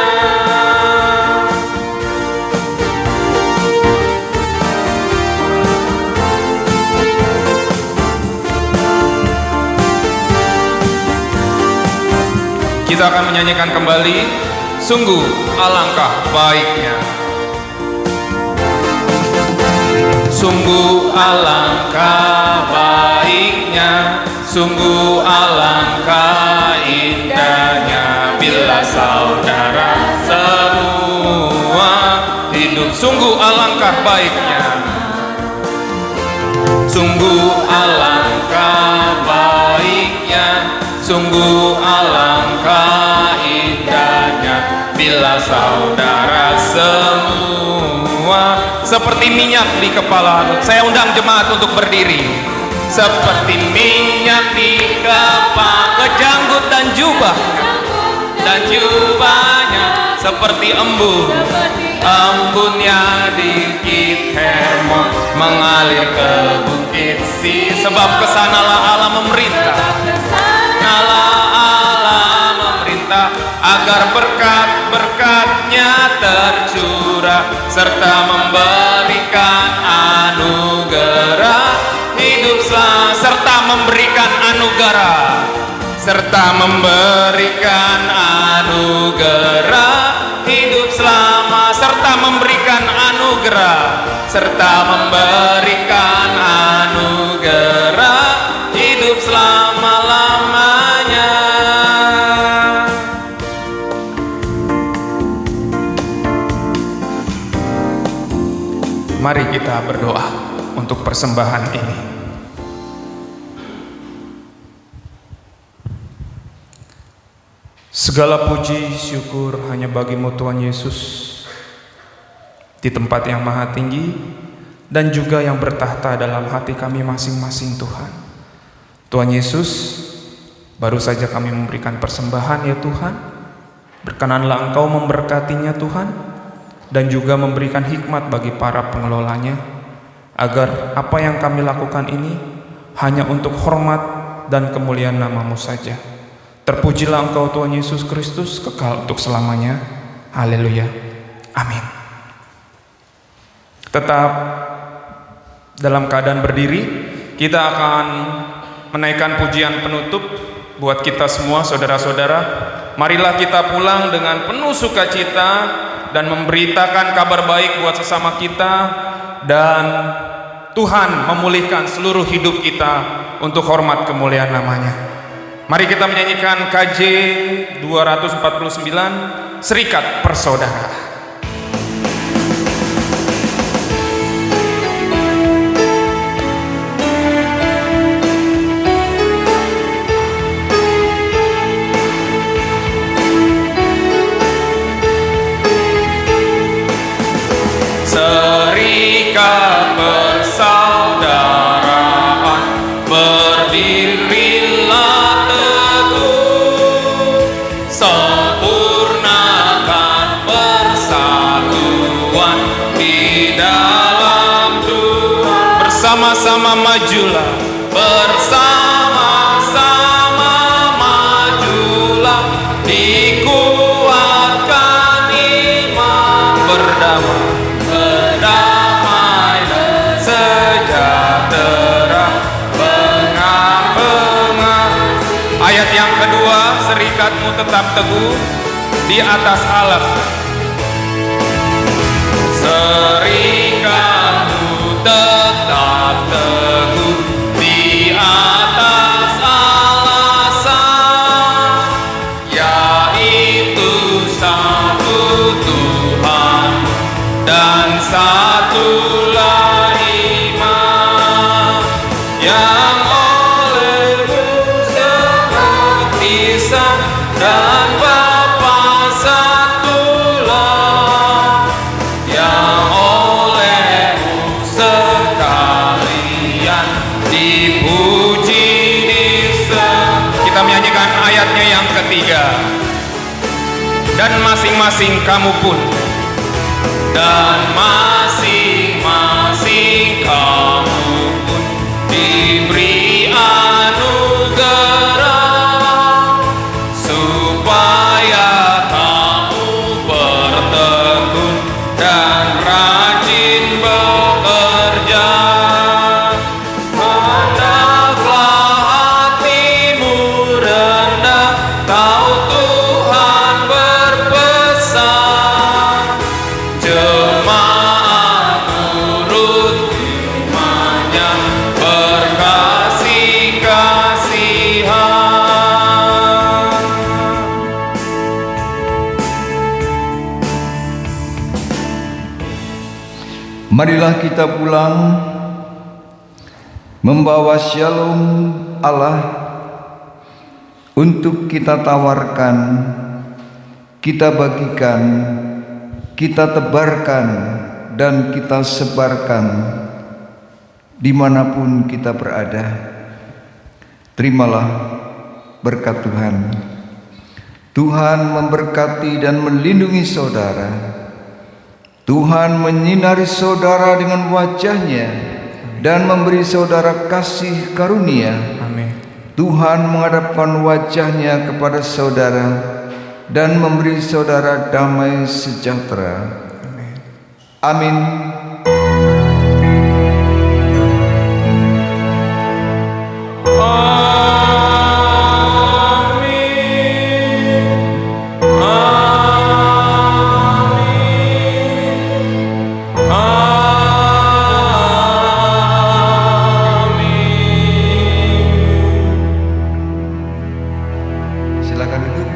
Kita akan menyanyikan kembali, sungguh alangkah baiknya. Sungguh alangkah baiknya, sungguh alangkah indahnya, bila saudara semua hidup Sungguh alangkah baiknya, sungguh alangkah baiknya, sungguh alangkah indahnya bila saudara semua seperti minyak di kepala Harun. Saya undang jemaat untuk berdiri. Seperti minyak di kepala, kejanggut dan jubahnya seperti embunnya di Bukit Hermon mengalir ke bukit Si. Sebab kesanalah Allah memerintah, agar berkat-berkatnya tercurah serta memberikan anugerah hidup serta memberikan anugerah hidup selama serta memberikan anugerah hidup selama-lamanya. Mari kita berdoa untuk persembahan ini. Segala puji syukur hanya bagimu Tuhan Yesus, di tempat yang maha tinggi dan juga yang bertahta dalam hati kami masing-masing Tuhan. Tuhan Yesus, baru saja kami memberikan persembahan ya Tuhan. Berkenanlah Engkau memberkatinya Tuhan, dan juga memberikan hikmat bagi para pengelolanya, agar apa yang kami lakukan ini hanya untuk hormat dan kemuliaan nama-Mu saja. Terpujilah Engkau Tuhan Yesus Kristus, kekal untuk selamanya. Haleluya. Amin. Tetap dalam keadaan berdiri, kita akan menaikkan pujian penutup buat kita semua saudara-saudara. Marilah kita pulang dengan penuh sukacita dan memberitakan kabar baik buat sesama kita, dan Tuhan memulihkan seluruh hidup kita untuk hormat kemuliaan namanya. Mari kita menyanyikan KJ 249, Serikat Persaudaraan. Serikat persaudaraan, berdirilah teguh, sempurnakan persatuan di dalam Tuhan. Bersama-sama majulah, bersama-sama majulah, dikuatkan iman, berdamai serikatmu tetap teguh di atas alas. Serikatmu tetap teguh di atas alasan, yaitu satu Tuhan dan satulah iman, yang dan Bapa satulah, yang olehmu sekalian dipuji kita menyanyikan ayatnya yang ketiga. Dan masing-masing kamu pun, dan masing-masing kamu pun diberi anugerah, supaya kamu bertekun dan rajin bekerja. Hendaklah hatimu rendah, tahu Tuhan berpesan, jemaat Marilah kita pulang membawa shalom Allah untuk kita tawarkan, kita bagikan, kita tebarkan, dan kita sebarkan dimanapun kita berada. Terimalah berkat Tuhan. Tuhan memberkati dan melindungi saudara. Tuhan menyinari saudara dengan wajah-Nya dan memberi saudara kasih karunia. Amin. Tuhan menghadapkan wajah-Nya kepada saudara dan memberi saudara damai sejahtera. Amin. Silakan duduk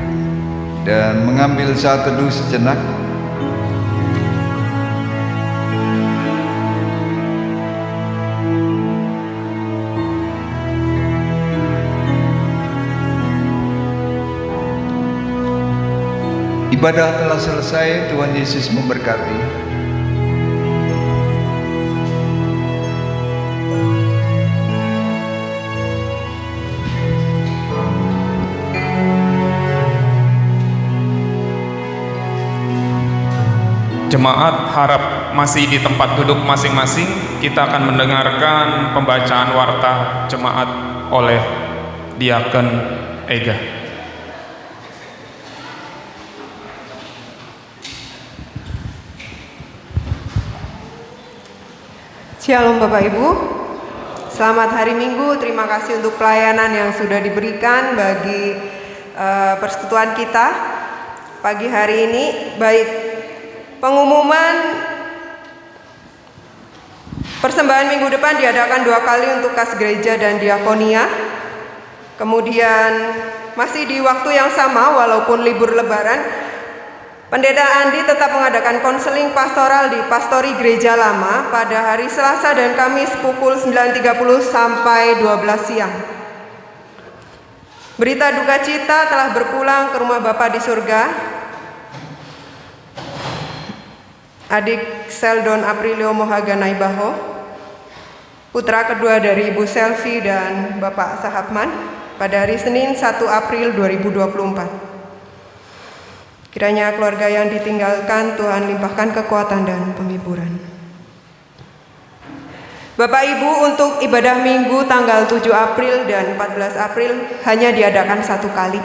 dan mengambil saat teduh sejenak. Ibadah telah selesai, Tuhan Yesus memberkati. Jemaat harap masih di tempat duduk masing-masing. Kita akan mendengarkan pembacaan warta jemaat oleh Diaken Ega. Shalom Bapak Ibu, selamat hari Minggu. Terima kasih untuk pelayanan yang sudah diberikan bagi persekutuan kita pagi hari ini. Baik, pengumuman persembahan minggu depan diadakan 2 kali untuk kas gereja dan diakonia. Kemudian masih di waktu yang sama walaupun libur lebaran, Pendeta Andi tetap mengadakan konseling pastoral di Pastori Gereja Lama pada hari Selasa dan Kamis pukul 9.30 sampai 12 siang. Berita duka cita telah berpulang ke rumah Bapa di surga. Adik Seldon Aprilio Mohaganai Baho, putra kedua dari Ibu Selvi dan Bapak Sahabman, pada hari Senin 1 April 2024. Kiranya keluarga yang ditinggalkan Tuhan limpahkan kekuatan dan penghiburan. Bapak Ibu, untuk ibadah minggu tanggal 7 April dan 14 April hanya diadakan 1 kali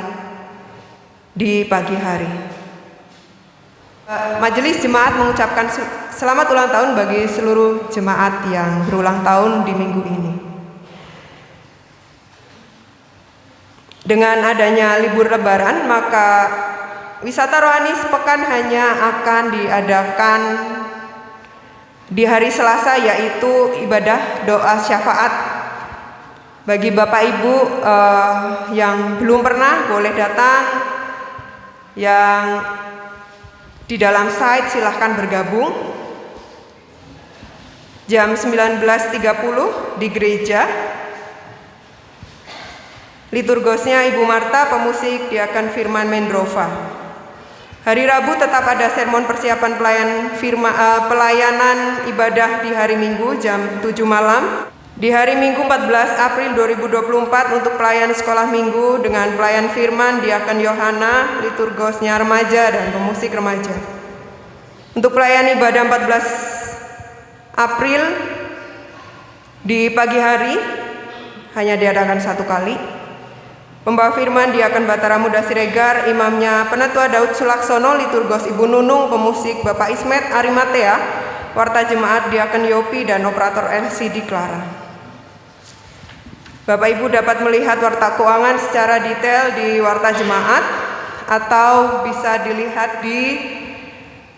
di pagi hari. Majelis Jemaat mengucapkan selamat ulang tahun bagi seluruh jemaat yang berulang tahun di minggu ini. Dengan adanya libur lebaran, maka wisata rohani sepekan hanya akan diadakan di hari Selasa, yaitu ibadah doa syafaat. Bagi Bapak Ibu yang belum pernah boleh datang, yang di dalam site silahkan bergabung. Jam 19.30 di gereja. Liturgosnya Ibu Marta, pemusik Diaken Firman Mendrova. Hari Rabu tetap ada sermon persiapan pelayanan ibadah di hari Minggu jam 7 malam. Di hari Minggu 14 April 2024 untuk pelayan sekolah minggu dengan pelayan firman Diaken Yohana, liturgosnya remaja dan pemusik remaja. Untuk pelayan ibadah 14 April di pagi hari hanya diadakan 1 kali. Pembawa firman Diaken Batara Muda Siregar, imamnya Penatua Daud Sulaksono, liturgos Ibu Nunung, pemusik Bapak Ismet Arimatea, warta jemaat Diaken Yopi dan operator LCD Clara. Bapak Ibu dapat melihat warta keuangan secara detail di warta jemaat atau bisa dilihat di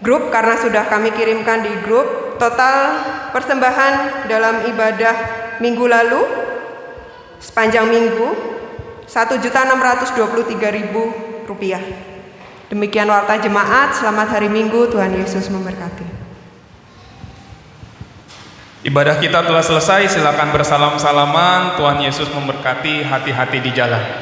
grup karena sudah kami kirimkan di grup. Total persembahan dalam ibadah minggu lalu sepanjang minggu Rp1.623.000. Demikian warta jemaat. Selamat hari Minggu, Tuhan Yesus memberkati. Ibadah kita telah selesai, silakan bersalam-salaman. Tuhan Yesus memberkati hati-hati di jalan.